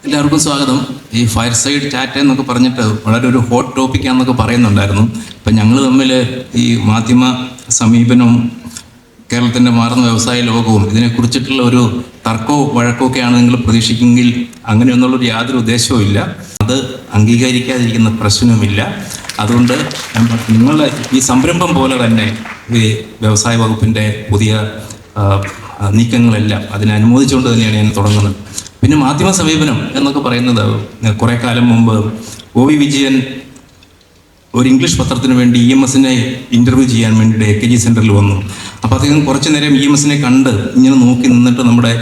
എല്ലാവർക്കും സ്വാഗതം. ഈ ഫയർ സൈഡ് ചാറ്റ് എന്നൊക്കെ പറഞ്ഞിട്ട് വളരെ ഒരു ഹോട്ട് ടോപ്പിക്കാന്നൊക്കെ പറയുന്നുണ്ടായിരുന്നു. ഇപ്പം ഞങ്ങൾ തമ്മിൽ ഈ മാധ്യമ സമീപനവും കേരളത്തിൻ്റെ മാറുന്ന വ്യവസായ ലോകവും ഇതിനെക്കുറിച്ചിട്ടുള്ള ഒരു തർക്കവും വഴക്കമൊക്കെയാണ് നിങ്ങൾ പ്രതീക്ഷിക്കുമെങ്കിൽ അങ്ങനെയൊന്നുള്ളൊരു യാതൊരു ഉദ്ദേശവും ഇല്ല. അത് അംഗീകരിക്കാതിരിക്കുന്ന പ്രശ്നവുമില്ല. അതുകൊണ്ട് നിങ്ങൾ ഈ സംരംഭം പോലെ തന്നെ ഈ വ്യവസായ വകുപ്പിൻ്റെ പുതിയ നീക്കങ്ങളെല്ലാം അതിനെ അനുമോദിച്ചുകൊണ്ട് തന്നെയാണ് ഞാൻ തുടങ്ങുന്നത്. പിന്നെ മാധ്യമ സമീപനം എന്നൊക്കെ പറയുന്നത് കുറേ കാലം മുമ്പ് OV വിജയൻ ഒരു ഇംഗ്ലീഷ് പത്രത്തിന് വേണ്ടി EMSനെ ഇൻ്റർവ്യൂ ചെയ്യാൻ വേണ്ടിയിട്ട് AKG സെൻറ്ററിൽ വന്നു. അപ്പോൾ അദ്ദേഹം കുറച്ച് നേരം EMSനെ കണ്ട് ഇങ്ങനെ നോക്കി നിന്നിട്ട് നമ്മുടെ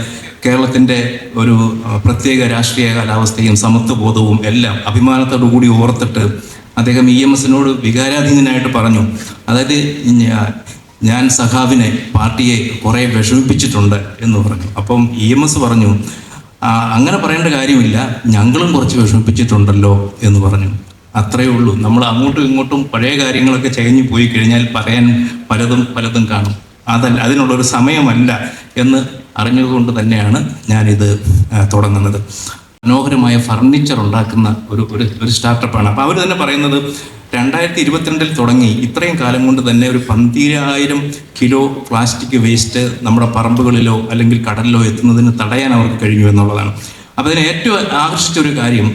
കേരളത്തിൻ്റെ ഒരു പ്രത്യേക രാഷ്ട്രീയ കാലാവസ്ഥയും സമത്വബോധവും എല്ലാം അഭിമാനത്തോടു കൂടി ഓർത്തിട്ട് അദ്ദേഹം EMSനോട് വികാരാധീനനായിട്ട് പറഞ്ഞു, അതായത് ഞാൻ സഖാവിനെ പാർട്ടിയെ കുറേ വിഷമിപ്പിച്ചിട്ടുണ്ട് എന്ന് പറഞ്ഞു. അപ്പം EMS പറഞ്ഞു, അങ്ങനെ പറയേണ്ട കാര്യമില്ല, ഞങ്ങളും കുറച്ച് വിഷമിപ്പിച്ചിട്ടുണ്ടല്ലോ എന്ന് പറഞ്ഞു. അത്രയേ ഉള്ളൂ. നമ്മൾ അങ്ങോട്ടും ഇങ്ങോട്ടും പഴയ കാര്യങ്ങളൊക്കെ ചകഞ്ഞു പോയി കഴിഞ്ഞാൽ പറയാൻ പലതും കാണും. അതിനുള്ളൊരു സമയമല്ല എന്ന് അറിഞ്ഞതുകൊണ്ട് തന്നെയാണ് ഞാനിത് തുടങ്ങുന്നത്. മനോഹരമായ ഫർണിച്ചർ ഉണ്ടാക്കുന്ന ഒരു സ്റ്റാർട്ടപ്പാണ്. അപ്പോൾ അവർ തന്നെ പറയുന്നത് 2022 തുടങ്ങി ഇത്രയും കാലം കൊണ്ട് തന്നെ ഒരു 12,000 കിലോ പ്ലാസ്റ്റിക് വേസ്റ്റ് നമ്മുടെ പറമ്പുകളിലോ അല്ലെങ്കിൽ കടലിലോ എത്തുന്നതിന് തടയാൻ അവർക്ക് കഴിഞ്ഞു എന്നുള്ളതാണ്. അപ്പോൾ അതിന് ഏറ്റവും ആകർഷിച്ച ഒരു കാര്യം,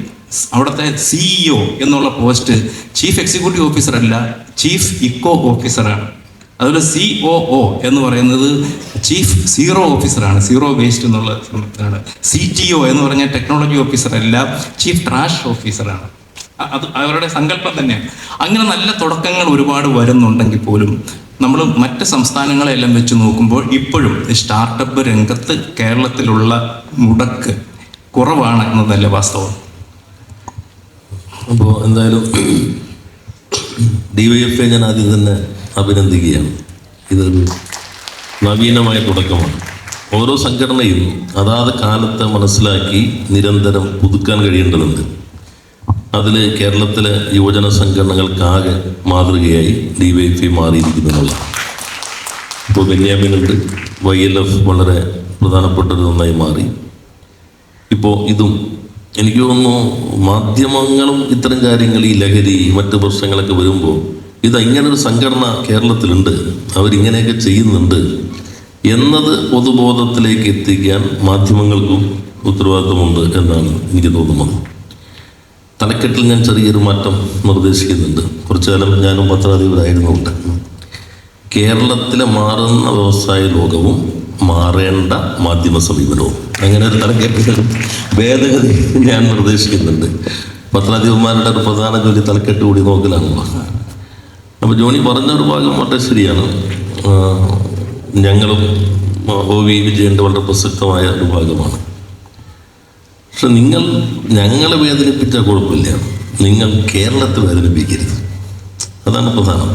അവിടുത്തെ CEO എന്നുള്ള പോസ്റ്റ് ചീഫ് എക്സിക്യൂട്ടീവ് ഓഫീസർ അല്ല, ചീഫ് ഇക്കോ ഓഫീസറാണ്. അതുപോലെ COO എന്ന് പറയുന്നത് ചീഫ് സീറോ ഓഫീസറാണ്, സീറോ വേസ്റ്റ് എന്നുള്ള ആണ്. CTO എന്ന് പറഞ്ഞാൽ ടെക്നോളജി ഓഫീസർ അല്ല, ചീഫ് ട്രാഷ് ഓഫീസറാണ്. അത് അവരുടെ സങ്കല്പം തന്നെയാണ്. അങ്ങനെ നല്ല തുടക്കങ്ങൾ ഒരുപാട് വരുന്നുണ്ടെങ്കിൽ പോലും നമ്മൾ മറ്റ് സംസ്ഥാനങ്ങളെല്ലാം വെച്ച് നോക്കുമ്പോൾ ഇപ്പോഴും സ്റ്റാർട്ടപ്പ് രംഗത്ത് കേരളത്തിലുള്ള മുടക്ക് കുറവാണ് എന്നതല്ല വാസ്തവം. അപ്പോൾ എന്തായാലും DYFI ഞാൻ ആദ്യം തന്നെ അഭിനന്ദിക്കുകയാണ്. ഇതൊരു നവീനമായ തുടക്കമാണ്. ഓരോ സംഘടനയും അതാത് കാലത്തെ മനസ്സിലാക്കി നിരന്തരം പുതുക്കാൻ കഴിയേണ്ടതുണ്ട്. അതിൽ കേരളത്തിലെ യുവജന സംഘടനകൾക്കാകെ മാതൃകയായി DYFI മാറിയിരിക്കുന്നതാണ്. ഇപ്പോൾ ബെന്യാമിനുണ്ട്, YLF വളരെ പ്രധാനപ്പെട്ടൊരു ഒന്നായി മാറി. ഇപ്പോൾ ഇതും എനിക്ക് തോന്നുന്നു മാധ്യമങ്ങളും ഇത്തരം കാര്യങ്ങൾ, ഈ ലഹരി മറ്റ് പ്രശ്നങ്ങളൊക്കെ വരുമ്പോൾ ഇങ്ങനൊരു സംഘടന കേരളത്തിലുണ്ട്, അവരിങ്ങനെയൊക്കെ ചെയ്യുന്നുണ്ട് എന്നത് പൊതുബോധത്തിലേക്ക് എത്തിക്കാൻ മാധ്യമങ്ങൾക്കും ഉത്തരവാദിത്വമുണ്ട് എന്നാണ് എനിക്ക് തോന്നുന്നത്. തലക്കെട്ടിൽ ഞാൻ ചെറിയൊരു മാറ്റം നിർദ്ദേശിക്കുന്നുണ്ട്. കുറച്ചു കാലം ഞാനും പത്രാധിപരായിരുന്നുണ്ട്. കേരളത്തിലെ മാറുന്ന വ്യവസായ ലോകവും മാറേണ്ട മാധ്യമ സമീപനവും, അങ്ങനെ ഒരു തലക്കെട്ടിൽ ഭേദഗതി ഞാൻ നിർദ്ദേശിക്കുന്നുണ്ട്. പത്രാധിപന്മാരുടെ ഒരു പ്രധാന ജോലി തലക്കെട്ട് കൂടി നോക്കലാണല്ലോ. അപ്പോൾ ജോണി പറഞ്ഞൊരു ഭാഗം വളരെ ശരിയാണ്. ഞങ്ങളും OV വിജയൻ്റെ വളരെ പ്രസക്തമായ ഒരു ഭാഗമാണ്. പക്ഷെ ഞങ്ങളെ വേദനിപ്പിച്ചാൽ കുഴപ്പമില്ല, നിങ്ങൾ കേരളത്തെ വേദനിപ്പിക്കരുത്. അതാണ് പ്രധാനം.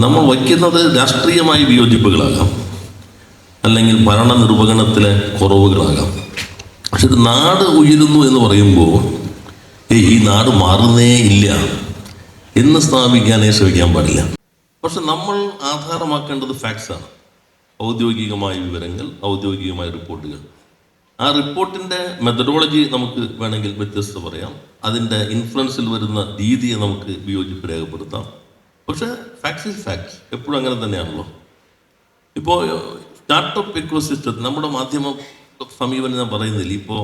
നമ്മൾ വയ്ക്കുന്നത് രാഷ്ട്രീയമായ വിയോജിപ്പുകളാകാം, അല്ലെങ്കിൽ ഭരണ നിർവഹണത്തിലെ കുറവുകളാകാം. പക്ഷെ ഒരു നാട് ഉയരുന്നു എന്ന് പറയുമ്പോൾ ഈ നാട് മാറുന്നേ ഇല്ല എന്ന് സ്ഥാപിക്കാനേ ശ്രമിക്കാൻ പാടില്ല. പക്ഷെ നമ്മൾ ആധാരമാക്കേണ്ടത് ഫാക്ട്സാണ്, ഔദ്യോഗികമായ വിവരങ്ങൾ, ഔദ്യോഗികമായ റിപ്പോർട്ടുകൾ. ആ റിപ്പോർട്ടിൻ്റെ മെത്തഡോളജി നമുക്ക് വേണമെങ്കിൽ വ്യത്യസ്ത പറയാം, അതിൻ്റെ ഇൻഫ്ലുവൻസിൽ വരുന്ന രീതിയെ നമുക്ക് വിയോജിപ്പ് രേഖപ്പെടുത്താം. പക്ഷേ ഫാക്ട്സ് ഈസ് ഫാക്ട്സ്, എപ്പോഴും അങ്ങനെ തന്നെയാണല്ലോ. ഇപ്പോൾ സ്റ്റാർട്ടപ്പ് ഇക്കോസിസ്റ്റത്തിൽ നമ്മുടെ മാധ്യമ സമീപനം ഞാൻ പറയുന്നില്ല. ഇപ്പോൾ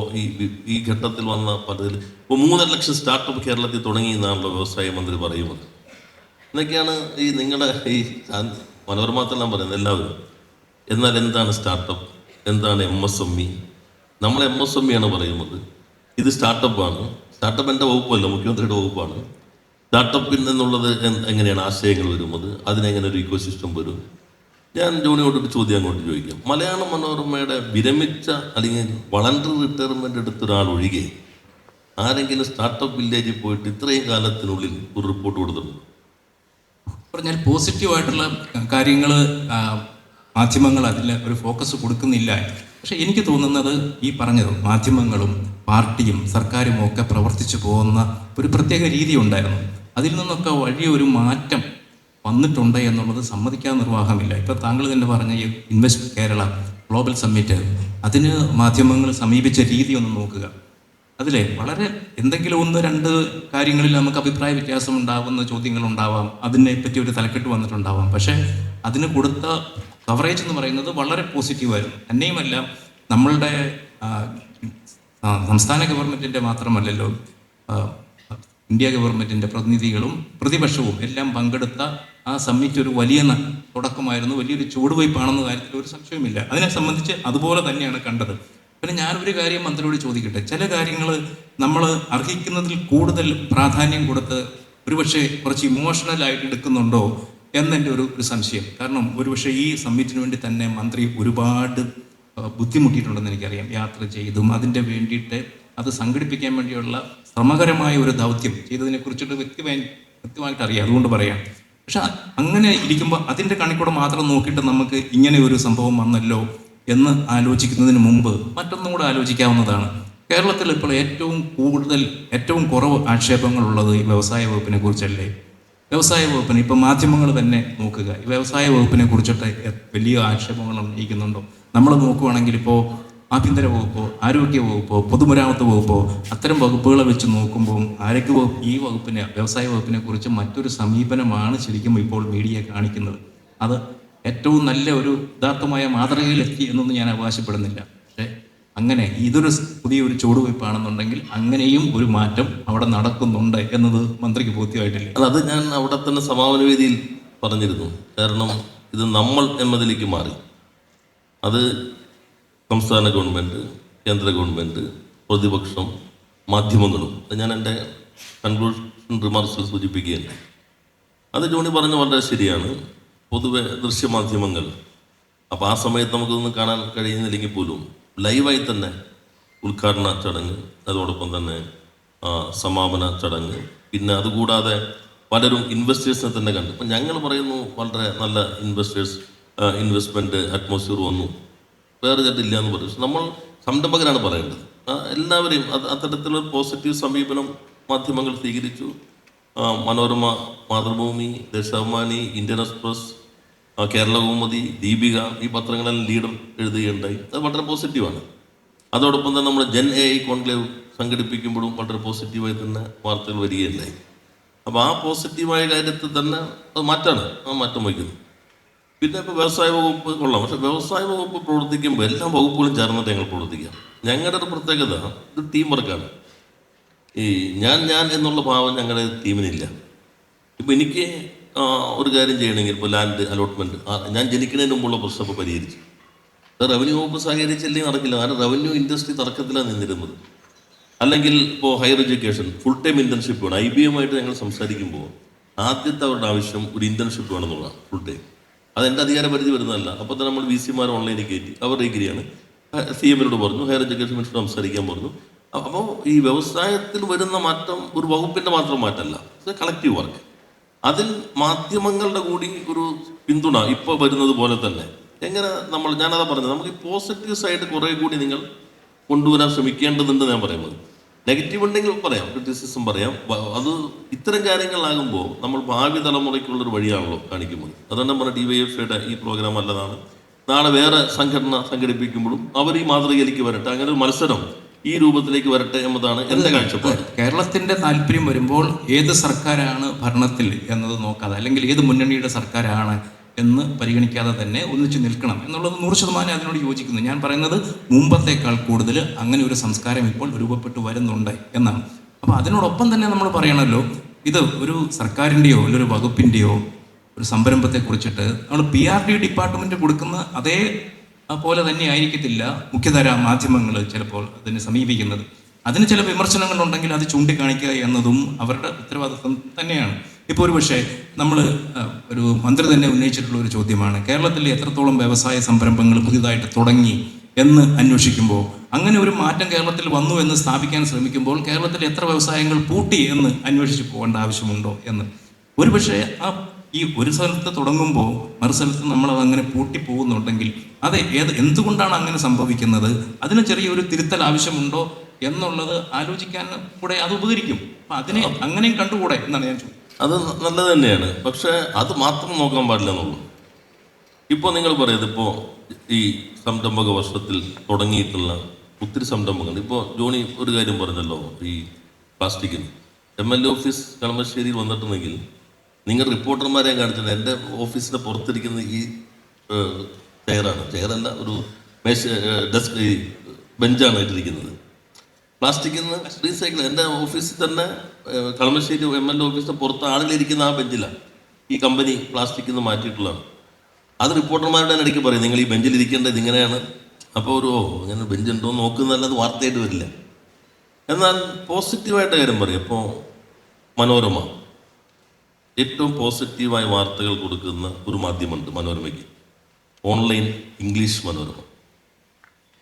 ഈ ഘട്ടത്തിൽ വന്ന പദ്ധതി ഇപ്പോൾ 3.5 ലക്ഷം സ്റ്റാർട്ടപ്പ് കേരളത്തിൽ തുടങ്ങി എന്നാണല്ലോ വ്യവസായ മന്ത്രി പറയുന്നത്. എന്നൊക്കെയാണ് ഈ നിങ്ങളുടെ ഈ മനോരമത്തെല്ലാം പറയുന്നത് എല്ലാവരും. എന്നാൽ എന്താണ് സ്റ്റാർട്ടപ്പ്, എന്താണ് MSME? നമ്മൾ MSME ആണ് പറയുന്നത്, ഇത് സ്റ്റാർട്ടപ്പാണ്. സ്റ്റാർട്ടപ്പ് എൻ്റെ വകുപ്പല്ല, മുഖ്യമന്ത്രിയുടെ വകുപ്പാണ്. സ്റ്റാർട്ടപ്പിൽ നിന്നുള്ളത് എങ്ങനെയാണ് ആശയങ്ങൾ വരുന്നത്, അതിനെങ്ങനെ ഒരു ഇക്കോസിസ്റ്റം വരും. ഞാൻ ജോണിയോടൊരു ചോദ്യം അങ്ങോട്ട് ചോദിക്കാം. മലയാള മനോരമയുടെ വിരമിച്ച അല്ലെങ്കിൽ വളണ്ടറി റിട്ടയർമെൻ്റ് എടുത്ത ഒരാൾ ഒഴികെ ആരെങ്കിലും സ്റ്റാർട്ടപ്പ് വില്ലേജിൽ പോയിട്ട് ഇത്രയും കാലത്തിനുള്ളിൽ ഒരു റിപ്പോർട്ട് കൊടുത്തിട്ടുണ്ട്? പറഞ്ഞാൽ പോസിറ്റീവായിട്ടുള്ള കാര്യങ്ങൾ മാധ്യമങ്ങൾ അതിൽ ഒരു ഫോക്കസ് കൊടുക്കുന്നില്ല. പക്ഷെ എനിക്ക് തോന്നുന്നത് ഈ പറഞ്ഞത് മാധ്യമങ്ങളും പാർട്ടിയും സർക്കാരും ഒക്കെ പ്രവർത്തിച്ചു പോകുന്ന ഒരു പ്രത്യേക രീതി ഉണ്ടായിരുന്നു. അതിൽ നിന്നൊക്കെ വലിയൊരു മാറ്റം വന്നിട്ടുണ്ട് എന്നുള്ളത് സമ്മതിക്കാൻ നിർവാഹമില്ല. ഇപ്പോൾ താങ്കൾ തന്നെ പറഞ്ഞ ഈ ഇൻവെസ്റ്റ് കേരള ഗ്ലോബൽ സമ്മിറ്റ്, അതിന് മാധ്യമങ്ങൾ സമീപിച്ച രീതി ഒന്ന് നോക്കുക. അതിലെ വളരെ എന്തെങ്കിലും ഒന്ന് രണ്ട് കാര്യങ്ങളിൽ നമുക്ക് അഭിപ്രായ വ്യത്യാസം ഉണ്ടാകുന്ന ചോദ്യങ്ങൾ ഉണ്ടാവാം, അതിനെ പറ്റി ഒരു തലക്കെട്ട് വന്നിട്ടുണ്ടാവാം. പക്ഷേ അതിന് കൊടുത്ത കവറേജ് എന്ന് പറയുന്നത് വളരെ പോസിറ്റീവായിരുന്നു. തന്നെയുമല്ല, നമ്മളുടെ സംസ്ഥാന ഗവൺമെൻറ്റിൻ്റെ മാത്രമല്ലല്ലോ, ഇന്ത്യ ഗവൺമെൻറ്റിൻ്റെ പ്രതിനിധികളും പ്രതിപക്ഷവും എല്ലാം പങ്കെടുത്ത ആ സമ്മിറ്റ് ഒരു വലിയ തുടക്കമായിരുന്നു, വലിയൊരു ചുവടുവയ്പ്പാണെന്ന കാര്യത്തിൽ ഒരു സംശയവുമില്ല. അതിനെ സംബന്ധിച്ച് അതുപോലെ തന്നെയാണ് കണ്ടത്. പിന്നെ ഞാനൊരു കാര്യം മന്ത്രിയോട് ചോദിക്കട്ടെ, ചില കാര്യങ്ങൾ നമ്മൾ അർഹിക്കുന്നതിൽ കൂടുതൽ പ്രാധാന്യം കൊടുത്ത് ഒരുപക്ഷെ കുറച്ച് ഇമോഷണലായിട്ട് എടുക്കുന്നുണ്ടോ എന്നെൻ്റെ ഒരു സംശയം. കാരണം ഒരുപക്ഷെ ഈ സമ്മിറ്റിന് വേണ്ടി തന്നെ മന്ത്രി ഒരുപാട് ബുദ്ധിമുട്ടിയിട്ടുണ്ടെന്ന് എനിക്കറിയാം. യാത്ര ചെയ്തും അതിൻ്റെ വേണ്ടിയിട്ട് അത് സംഘടിപ്പിക്കാൻ വേണ്ടിയുള്ള ശ്രമകരമായ ഒരു ദൗത്യം ചെയ്തതിനെ കുറിച്ചിട്ട് വ്യക്തമായിട്ട് അറിയാം, അതുകൊണ്ട് പറയാം. പക്ഷെ അങ്ങനെ ഇരിക്കുമ്പോൾ അതിൻ്റെ കണിക്കൂടെ മാത്രം നോക്കിയിട്ട് നമുക്ക് ഇങ്ങനെ ഒരു സംഭവം വന്നല്ലോ എന്ന് ആലോചിക്കുന്നതിന് മുമ്പ് മറ്റൊന്നും കൂടെ ആലോചിക്കാവുന്നതാണ്. കേരളത്തിൽ ഇപ്പോൾ ഏറ്റവും കുറവ് ആക്ഷേപങ്ങളുള്ളത് ഈ വ്യവസായ വകുപ്പിനെ കുറിച്ചല്ലേ? വ്യവസായ വകുപ്പിന് ഇപ്പോൾ മാധ്യമങ്ങൾ തന്നെ നോക്കുക, ഈ വ്യവസായ വകുപ്പിനെ കുറിച്ചിട്ട് വലിയ ആക്ഷേപങ്ങൾ ഉന്നയിക്കുന്നുണ്ടോ? നമ്മൾ നോക്കുകയാണെങ്കിൽ ഇപ്പോൾ ആഭ്യന്തര വകുപ്പോ ആരോഗ്യ വകുപ്പോ പൊതുമരാമത്ത് വകുപ്പോ അത്തരം വകുപ്പുകളെ വെച്ച് നോക്കുമ്പോൾ ഈ വകുപ്പിനെ, വ്യവസായ വകുപ്പിനെ കുറിച്ച് മറ്റൊരു സമീപനമാണ് ശരിക്കും ഇപ്പോൾ മീഡിയ കാണിക്കുന്നത്. അത് ഏറ്റവും നല്ല ഒരു യഥാർത്ഥമായ മാതൃകയിലെത്തി എന്നൊന്നും ഞാൻ അവകാശപ്പെടുന്നില്ല. പക്ഷേ അങ്ങനെ ഇതൊരു പുതിയൊരു ചുവടുവയ്പ്പാണെന്നുണ്ടെങ്കിൽ അങ്ങനെയും ഒരു മാറ്റം അവിടെ നടക്കുന്നുണ്ട് എന്നത് മന്ത്രിക്ക് ബോധ്യമായിട്ടില്ല. അത് ഞാൻ അവിടെ തന്നെ സമാപന വേദിയിൽ പറഞ്ഞിരുന്നു. കാരണം ഇത് നമ്മൾ എന്നതിലേക്ക് മാറി. അത് സംസ്ഥാന ഗവൺമെൻറ്, കേന്ദ്ര ഗവൺമെൻറ്, പ്രതിപക്ഷം, മാധ്യമങ്ങളും. ഞാൻ എൻ്റെ കൺക്ലൂഷൻ റിമാർക്സിൽ സൂചിപ്പിക്കുകയാണ്. അത് ജോണി പറഞ്ഞ വളരെ ശരിയാണ്. പൊതുവെ ദൃശ്യമാധ്യമങ്ങൾ, അപ്പോൾ ആ സമയത്ത് നമുക്കൊന്നും കാണാൻ കഴിയുന്നില്ലെങ്കിൽ പോലും ലൈവായി തന്നെ ഉദ്ഘാടന ചടങ്ങ്, അതോടൊപ്പം തന്നെ സമാപന ചടങ്ങ്, പിന്നെ അതുകൂടാതെ പലരും ഇൻവെസ്റ്റേഴ്സിനെ തന്നെ കണ്ടു. അപ്പം ഞങ്ങൾ പറയുന്നു വളരെ നല്ല ഇൻവെസ്റ്റ്മെൻറ്റ് അറ്റ്മോസ്ഫിയർ വന്നു, വേറെ ചേട്ടില്ല എന്ന് പറയും. നമ്മൾ സംരംഭകരാണ് പറയേണ്ടത്. എല്ലാവരെയും അത്തരത്തിലൊരു പോസിറ്റീവ് സമീപനം മാധ്യമങ്ങൾ സ്വീകരിച്ചു. മനോരമ, മാതൃഭൂമി, ദേശാഭിമാനി, ഇന്ത്യൻ എക്സ്പ്രസ്, കേരള കൗമുദി, ദീപിക, ഈ പത്രങ്ങളെല്ലാം ലീഡർ എഴുതുകയുണ്ടായി. അത് വളരെ പോസിറ്റീവാണ്. അതോടൊപ്പം തന്നെ നമ്മൾ ജൻ AI കോൺക്ലേവ് സംഘടിപ്പിക്കുമ്പോഴും വളരെ പോസിറ്റീവായി തന്നെ വാർത്തകൾ വരികയുണ്ടായി. അപ്പോൾ ആ പോസിറ്റീവായ കാര്യത്തിൽ തന്നെ അത് മാറ്റാണ്, ആ മാറ്റം വയ്ക്കുന്നു. പിന്നെ ഇപ്പോൾ വ്യവസായ വകുപ്പ് കൊള്ളാം. പക്ഷെ വ്യവസായ വകുപ്പ് പ്രവർത്തിക്കുമ്പോൾ എല്ലാ വകുപ്പുകളും ചേർന്നിട്ട് ഞങ്ങൾ പ്രവർത്തിക്കാം. ഞങ്ങളുടെ ഒരു പ്രത്യേകത ഇത് ടീം വർക്കാണ്. ഈ ഞാൻ എന്നുള്ള ഭാവം ഞങ്ങളുടെ ടീമിനില്ല. ഇപ്പോൾ എനിക്ക് ഒരു കാര്യം ചെയ്യണമെങ്കിൽ ഇപ്പോൾ ലാൻഡ് അലോട്ട്മെൻറ്റ്, ഞാൻ ജനിക്കുന്നതിന് മുമ്പുള്ള പ്രശ്നം ഇപ്പോൾ പരിഹരിച്ചു. റവന്യൂ വകുപ്പ് സഹകരിച്ചില്ലെങ്കിൽ നടക്കില്ല. കാരണം റവന്യൂ ഇൻഡസ്ട്രി തർക്കത്തിലാണ് നിന്നിരുന്നത്. അല്ലെങ്കിൽ ഇപ്പോൾ higher education full time internship വേണം. IBM ഞങ്ങൾ സംസാരിക്കുമ്പോൾ ആദ്യത്തെ അവരുടെ ആവശ്യം ഒരു ഇൻറ്റേൺഷിപ്പ് വേണമെന്നുള്ളതാണ്, ഫുൾ ടൈം. അതെൻ്റെ അധികാര പരിധി വരുന്നതല്ല. അപ്പോൾ തന്നെ നമ്മൾ VC ഓൺലൈനിൽ കയറ്റി, അവർ ഡിഗ്രിയാണ്. CM പറഞ്ഞു, ഹയർ എഡ്യൂക്കേഷൻ മിനിസ്റ്റർ സംസാരിക്കാൻ പറഞ്ഞു. അപ്പോൾ ഈ വ്യവസായത്തിൽ വരുന്ന മാറ്റം ഒരു വകുപ്പിൻ്റെ മാത്രം മാറ്റമല്ല, ഇത് കളക്റ്റീവ് വർക്ക്. അതിൽ മാധ്യമങ്ങളുടെ കൂടി ഒരു പിന്തുണ ഇപ്പോൾ വരുന്നത് പോലെ തന്നെ എങ്ങനെ ഞാനതാ പറഞ്ഞത്, നമുക്ക് ഈ പോസിറ്റീവ് സൈഡ് കുറേ കൂടി നിങ്ങൾ കൊണ്ടുവരാൻ ശ്രമിക്കേണ്ടതുണ്ട് ഞാൻ പറയുന്നത്. നെഗറ്റീവ് ഉണ്ടെങ്കിൽ പറയാം, ക്രിറ്റിസിസം പറയാം. അത് ഇത്തരം കാര്യങ്ങളാകുമ്പോൾ നമ്മൾ ഭാവി തലമുറയ്ക്കുള്ളൊരു വഴിയാണല്ലോ കാണിക്കുന്നത്. അതുകൊണ്ട് നമ്മുടെ DYFIയുടെ ഈ പ്രോഗ്രാം നല്ലതാണ്. നാളെ വേറെ സംഘടന സംഘടിപ്പിക്കുമ്പോഴും അവർ ഈ മാതൃകയിലേക്ക് വരട്ടെ, അങ്ങനെ ഒരു മത്സരം ഈ രൂപത്തിലേക്ക് വരട്ടെ എന്നതാണ് എൻ്റെ കാഴ്ചപ്പാട്. കേരളത്തിൻ്റെ താല്പര്യം വരുമ്പോൾ ഏത് സർക്കാരാണ് ഭരണത്തിൽ എന്നത് നോക്കാതെ, അല്ലെങ്കിൽ ഏത് മുന്നണിയുടെ സർക്കാരാണ് എന്ന് പരിഗണിക്കാതെ തന്നെ ഒന്നിച്ച് നിൽക്കണം എന്നുള്ളത് 100% അതിനോട് യോജിക്കുന്നു. ഞാൻ പറയുന്നത് മുമ്പത്തേക്കാൾ കൂടുതൽ അങ്ങനെ ഒരു സംസ്കാരം ഇപ്പോൾ രൂപപ്പെട്ടു വരുന്നുണ്ട് എന്നാണ്. അപ്പോൾ അതിനോടൊപ്പം തന്നെ നമ്മൾ പറയണമല്ലോ, ഇത് ഒരു സർക്കാരിൻ്റെയോ ഒരു വകുപ്പിൻ്റെയോ ഒരു സംരംഭത്തെക്കുറിച്ചിട്ട് നമ്മൾ PRD ഡിപ്പാർട്ട്മെൻറ്റ് കൊടുക്കുന്ന അതേ പോലെ തന്നെ ആയിരിക്കത്തില്ല മുഖ്യധാര മാധ്യമങ്ങൾ ചിലപ്പോൾ അതിനെ സമീപിക്കുന്നത്. അതിന് ചില വിമർശനങ്ങളുണ്ടെങ്കിൽ അത് ചൂണ്ടിക്കാണിക്കുക എന്നതും അവരുടെ ഉത്തരവാദിത്വം തന്നെയാണ്. ഇപ്പോൾ ഒരു പക്ഷേ നമ്മൾ ഒരു മന്ത്രി തന്നെ ഉന്നയിച്ചിട്ടുള്ള ഒരു ചോദ്യമാണ്, കേരളത്തിൽ എത്രത്തോളം വ്യവസായ സംരംഭങ്ങൾ പുതിയതായിട്ട് തുടങ്ങി എന്ന് അന്വേഷിക്കുമ്പോൾ, അങ്ങനെ ഒരു മാറ്റം കേരളത്തിൽ വന്നു എന്ന് സ്ഥാപിക്കാൻ ശ്രമിക്കുമ്പോൾ കേരളത്തിൽ എത്ര വ്യവസായങ്ങൾ പൂട്ടി എന്ന് അന്വേഷിച്ച് പോകേണ്ട ആവശ്യമുണ്ടോ എന്ന്. ഒരു പക്ഷേ ഈ ഒരു സ്ഥലത്ത് തുടങ്ങുമ്പോൾ മറു സ്ഥലത്ത് നമ്മളത് അങ്ങനെ പൂട്ടിപ്പോകുന്നുണ്ടെങ്കിൽ അത് എന്തുകൊണ്ടാണ് അങ്ങനെ സംഭവിക്കുന്നത്, അതിന് ചെറിയൊരു തിരുത്തൽ ആവശ്യമുണ്ടോ എന്നുള്ളത് ആലോചിക്കാൻ കൂടെ അത് ഉപകരിക്കും. അപ്പം അതിനെ അങ്ങനെയും കണ്ടുകൂടെ എന്നാണ് ഞാൻ ചോദിക്കുന്നത്. അത് നല്ലത് തന്നെയാണ്. പക്ഷേ അത് മാത്രം നോക്കാൻ പാടില്ല എന്നുള്ളൂ. ഇപ്പോൾ നിങ്ങൾ പറയുന്നത്, ഇപ്പോൾ ഈ സംരംഭക വർഷത്തിൽ തുടങ്ങിയിട്ടുള്ള ഒത്തിരി സംരംഭങ്ങൾ. ഇപ്പോൾ ജോണി ഒരു കാര്യം പറഞ്ഞല്ലോ, ഈ പ്ലാസ്റ്റിക്കിന് MLA ഓഫീസ് കളമശ്ശേരിയിൽ വന്നിട്ടുണ്ടെങ്കിൽ നിങ്ങൾ റിപ്പോർട്ടർമാരെ കാണിച്ചില്ല. എൻ്റെ ഓഫീസിൻ്റെ പുറത്തിരിക്കുന്ന ഈ ചെയറാണ്, ചെയറല്ല, ഒരു ഡെസ്ക്, ഈ ബെഞ്ചാണ് ഇട്ടിരിക്കുന്നത്. പ്ലാസ്റ്റിക്കിൽ നിന്ന് റീസൈക്കിൾ. എൻ്റെ ഓഫീസിൽ തന്നെ കളമശ്ശേരി MLA ഓഫീസിൻ്റെ പുറത്ത് ആളുകളിരിക്കുന്ന ആ ബെഞ്ചിലാണ് ഈ കമ്പനി പ്ലാസ്റ്റിക്കിൽ നിന്ന് മാറ്റിയിട്ടുള്ളതാണ്. അത് റിപ്പോർട്ടർമാരുടെ ഇടയ്ക്ക് പറയും, നിങ്ങൾ ഈ ബെഞ്ചിൽ ഇരിക്കേണ്ടത് ഇങ്ങനെയാണ്. അപ്പോൾ ഒരു അങ്ങനെ ബെഞ്ച് ഉണ്ടോ എന്ന് നോക്കുന്നതല്ലാതെ വാർത്തയായിട്ട് വരില്ല. എന്നാൽ പോസിറ്റീവായിട്ട് കാര്യം പറയും. ഇപ്പോൾ മനോരമ ഏറ്റവും പോസിറ്റീവായ വാർത്തകൾ കൊടുക്കുന്ന ഒരു മാധ്യമമുണ്ട് മനോരമയ്ക്ക്, ഓൺലൈൻ ഇംഗ്ലീഷ് മനോരമ.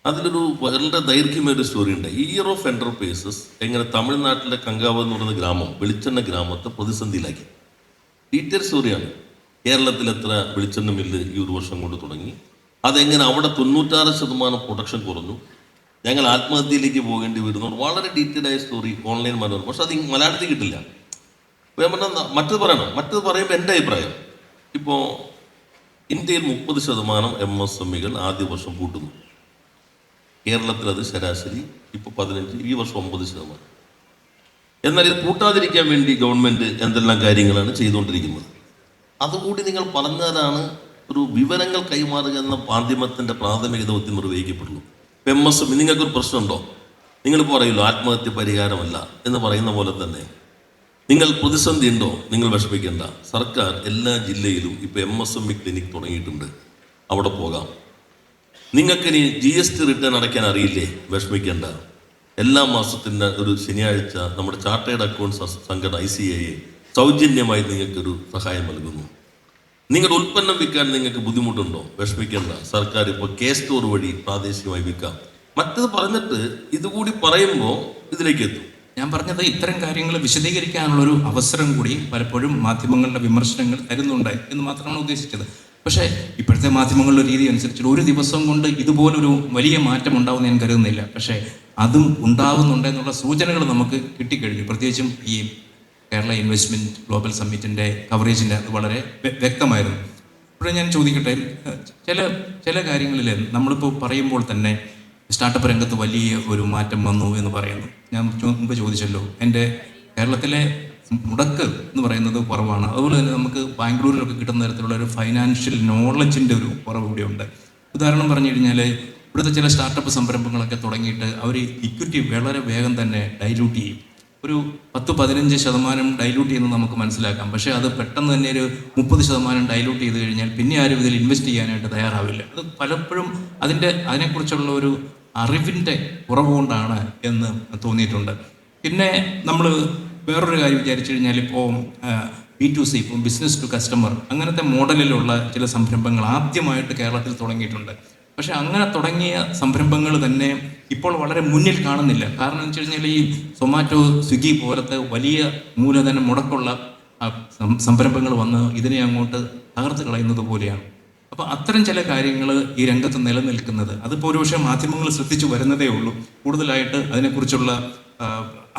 അതിലൊരു വളരെ ദൈർഘ്യമേറിയ സ്റ്റോറി ഉണ്ട്. ഇയർ ഓഫ് എൻ്റർപ്രൈസസ് എങ്ങനെ തമിഴ്നാട്ടിലെ കങ്കാവ് എന്ന് പറയുന്ന ഗ്രാമം, വെളിച്ചെണ്ണ ഗ്രാമത്തെ പ്രതിസന്ധിയിലാക്കി. ഡീറ്റെയിൽ സ്റ്റോറിയാണ്. കേരളത്തിൽ എത്ര വെളിച്ചെണ്ണ മില്ല് ഈ ഒരു വർഷം കൊണ്ട് തുടങ്ങി, അതെങ്ങനെ അവിടെ 96% പ്രൊഡക്ഷൻ കുറഞ്ഞു, ഞങ്ങൾ ആത്മഹത്യയിലേക്ക് പോകേണ്ടി വരുന്നു. വളരെ ഡീറ്റെയിൽ ആയ സ്റ്റോറി ഓൺലൈൻ മനോരമ. പക്ഷെ അത് മലയാളത്തിൽ കിട്ടില്ല. ഞാൻ പറഞ്ഞാൽ മറ്റത് പറയണം. മറ്റത് പറയുമ്പോൾ എൻ്റെ അഭിപ്രായം, ഇപ്പോൾ ഇന്ത്യയിൽ 30% MSMEകൾ ആദ്യ വർഷം കൂട്ടുന്നു. കേരളത്തിൽ അത് ശരാശരി ഇപ്പോൾ 15, ഈ വർഷം 9%. എന്നാൽ ഇത് കൂട്ടാതിരിക്കാൻ വേണ്ടി ഗവൺമെൻറ് എന്തെല്ലാം കാര്യങ്ങളാണ് ചെയ്തുകൊണ്ടിരിക്കുന്നത്. അതുകൂടി നിങ്ങൾ പറഞ്ഞാലാണ് ഒരു വിവരങ്ങൾ കൈമാറുക എന്ന മാധ്യമത്തിൻ്റെ പ്രാഥമിക ദൗത്യം നിർവഹിക്കപ്പെടുള്ളൂ. MSME നിങ്ങൾക്കൊരു പ്രശ്നമുണ്ടോ, നിങ്ങൾ പറയുമല്ലോ ആത്മഹത്യ പരിഹാരമല്ല എന്ന് പറയുന്ന പോലെ തന്നെ, നിങ്ങൾ പ്രതിസന്ധി ഉണ്ടോ, നിങ്ങൾ വിഷമിക്കേണ്ട. സർക്കാർ എല്ലാ ജില്ലയിലും ഇപ്പോൾ MSME ക്ലിനിക് തുടങ്ങിയിട്ടുണ്ട്, അവിടെ പോകാം. നിങ്ങൾക്കിനി GST റിട്ടേൺ അടയ്ക്കാൻ അറിയില്ലേ, വിഷമിക്കേണ്ട. എല്ലാ മാസത്തിൻ്റെ ഒരു ശനിയാഴ്ച നമ്മുടെ ചാർട്ടേഡ് അക്കൗണ്ട്സ് സംഘടന ICAI സൗജന്യമായി നിങ്ങൾക്കൊരു സഹായം നൽകുന്നു. നിങ്ങളുടെ ഉൽപ്പന്നം വിൽക്കാൻ നിങ്ങൾക്ക് ബുദ്ധിമുട്ടുണ്ടോ, വിഷമിക്കേണ്ട. സർക്കാർ ഇപ്പോൾ സ്റ്റോർ വഴി പ്രാദേശികമായി വിൽക്കാം. മറ്റത് പറഞ്ഞിട്ട് ഇതുകൂടി പറയുമ്പോൾ ഇതിലേക്ക് എത്തും. ഞാൻ പറഞ്ഞത് ഇത്തരം കാര്യങ്ങൾ വിശദീകരിക്കാനുള്ളൊരു അവസരം കൂടി പലപ്പോഴും മാധ്യമങ്ങളുടെ വിമർശനങ്ങൾ തരുന്നുണ്ട് എന്ന് മാത്രമാണ് ഉദ്ദേശിച്ചത്. പക്ഷേ ഇപ്പോഴത്തെ മാധ്യമങ്ങളുടെ രീതി അനുസരിച്ച് ഒരു ദിവസം കൊണ്ട് ഇതുപോലൊരു വലിയ മാറ്റം ഉണ്ടാവുമെന്ന് ഞാൻ കരുതുന്നില്ല. പക്ഷേ അതും ഉണ്ടാകുന്നുണ്ടെന്നുള്ള സൂചനകൾ നമുക്ക് കിട്ടിക്കഴിഞ്ഞു. പ്രത്യേകിച്ചും ഈ കേരള ഇൻവെസ്റ്റ്മെൻറ്റ് ഗ്ലോബൽ സമ്മിറ്റിൻ്റെ കവറേജിൻ്റെ അത് വളരെ വ്യക്തമായിരുന്നു. ഇവിടെ ഞാൻ ചോദിക്കട്ടെ, ചില കാര്യങ്ങളിൽ നമ്മളിപ്പോൾ പറയുമ്പോൾ തന്നെ സ്റ്റാർട്ടപ്പ് രംഗത്ത് വലിയ ഒരു മാറ്റം വന്നു എന്ന് പറയുന്നു. ഞാൻ മുമ്പ് ചോദിച്ചല്ലോ, എൻ്റെ കേരളത്തിലെ മുടക്ക് എന്ന് പറയുന്നത് കുറവാണ്. അതുപോലെ തന്നെ നമുക്ക് ബാംഗ്ലൂരിലൊക്കെ കിട്ടുന്ന തരത്തിലുള്ള ഒരു ഫൈനാൻഷ്യൽ നോളജിൻ്റെ ഒരു കുറവ് കൂടിയുണ്ട്. ഉദാഹരണം പറഞ്ഞു കഴിഞ്ഞാൽ, ഇവിടുത്തെ ചില സ്റ്റാർട്ടപ്പ് സംരംഭങ്ങളൊക്കെ തുടങ്ങിയിട്ട് അവർ ഇക്വിറ്റി വളരെ വേഗം തന്നെ ഡൈല്യൂട്ട് ചെയ്യും. ഒരു 10-15% ഡൈല്യൂട്ട് ചെയ്യുന്നത് നമുക്ക് മനസ്സിലാക്കാം. പക്ഷേ അത് പെട്ടെന്ന് തന്നെ ഒരു 30% ഡൈല്യൂട്ട് ചെയ്ത് കഴിഞ്ഞാൽ പിന്നെ ആരും ഇതിൽ ഇൻവെസ്റ്റ് ചെയ്യാനായിട്ട് തയ്യാറാവില്ല. അത് പലപ്പോഴും അതിനെക്കുറിച്ചുള്ള ഒരു അറിവിൻ്റെ കുറവ് കൊണ്ടാണ് എന്ന് തോന്നിയിട്ടുണ്ട്. പിന്നെ നമ്മൾ വേറൊരു കാര്യം വിചാരിച്ചു കഴിഞ്ഞാൽ, ഇപ്പോൾ B2C, ഇപ്പോൾ ബിസിനസ് ടു കസ്റ്റമർ, അങ്ങനത്തെ മോഡലിലുള്ള ചില സംരംഭങ്ങൾ ആദ്യമായിട്ട് കേരളത്തിൽ തുടങ്ങിയിട്ടുണ്ട്. പക്ഷെ അങ്ങനെ തുടങ്ങിയ സംരംഭങ്ങൾ തന്നെ ഇപ്പോൾ വളരെ മുന്നിൽ കാണുന്നില്ല. കാരണം എന്ന് വെച്ച് കഴിഞ്ഞാൽ, ഈ സൊമാറ്റോ, സ്വിഗ്ഗി പോലത്തെ വലിയ മൂലധനം മുടക്കുള്ള സംരംഭങ്ങൾ വന്ന് ഇതിനെ അങ്ങോട്ട് തകർത്ത് കളയുന്നത് പോലെയാണ്. അപ്പോൾ അത്തരം ചില കാര്യങ്ങൾ ഈ രംഗത്ത് നിലനിൽക്കുന്നത്, അതിപ്പോൾ ഒരുപക്ഷെ മാധ്യമങ്ങൾ ശ്രദ്ധിച്ചു വരുന്നതേ ഉള്ളൂ. കൂടുതലായിട്ട് അതിനെക്കുറിച്ചുള്ള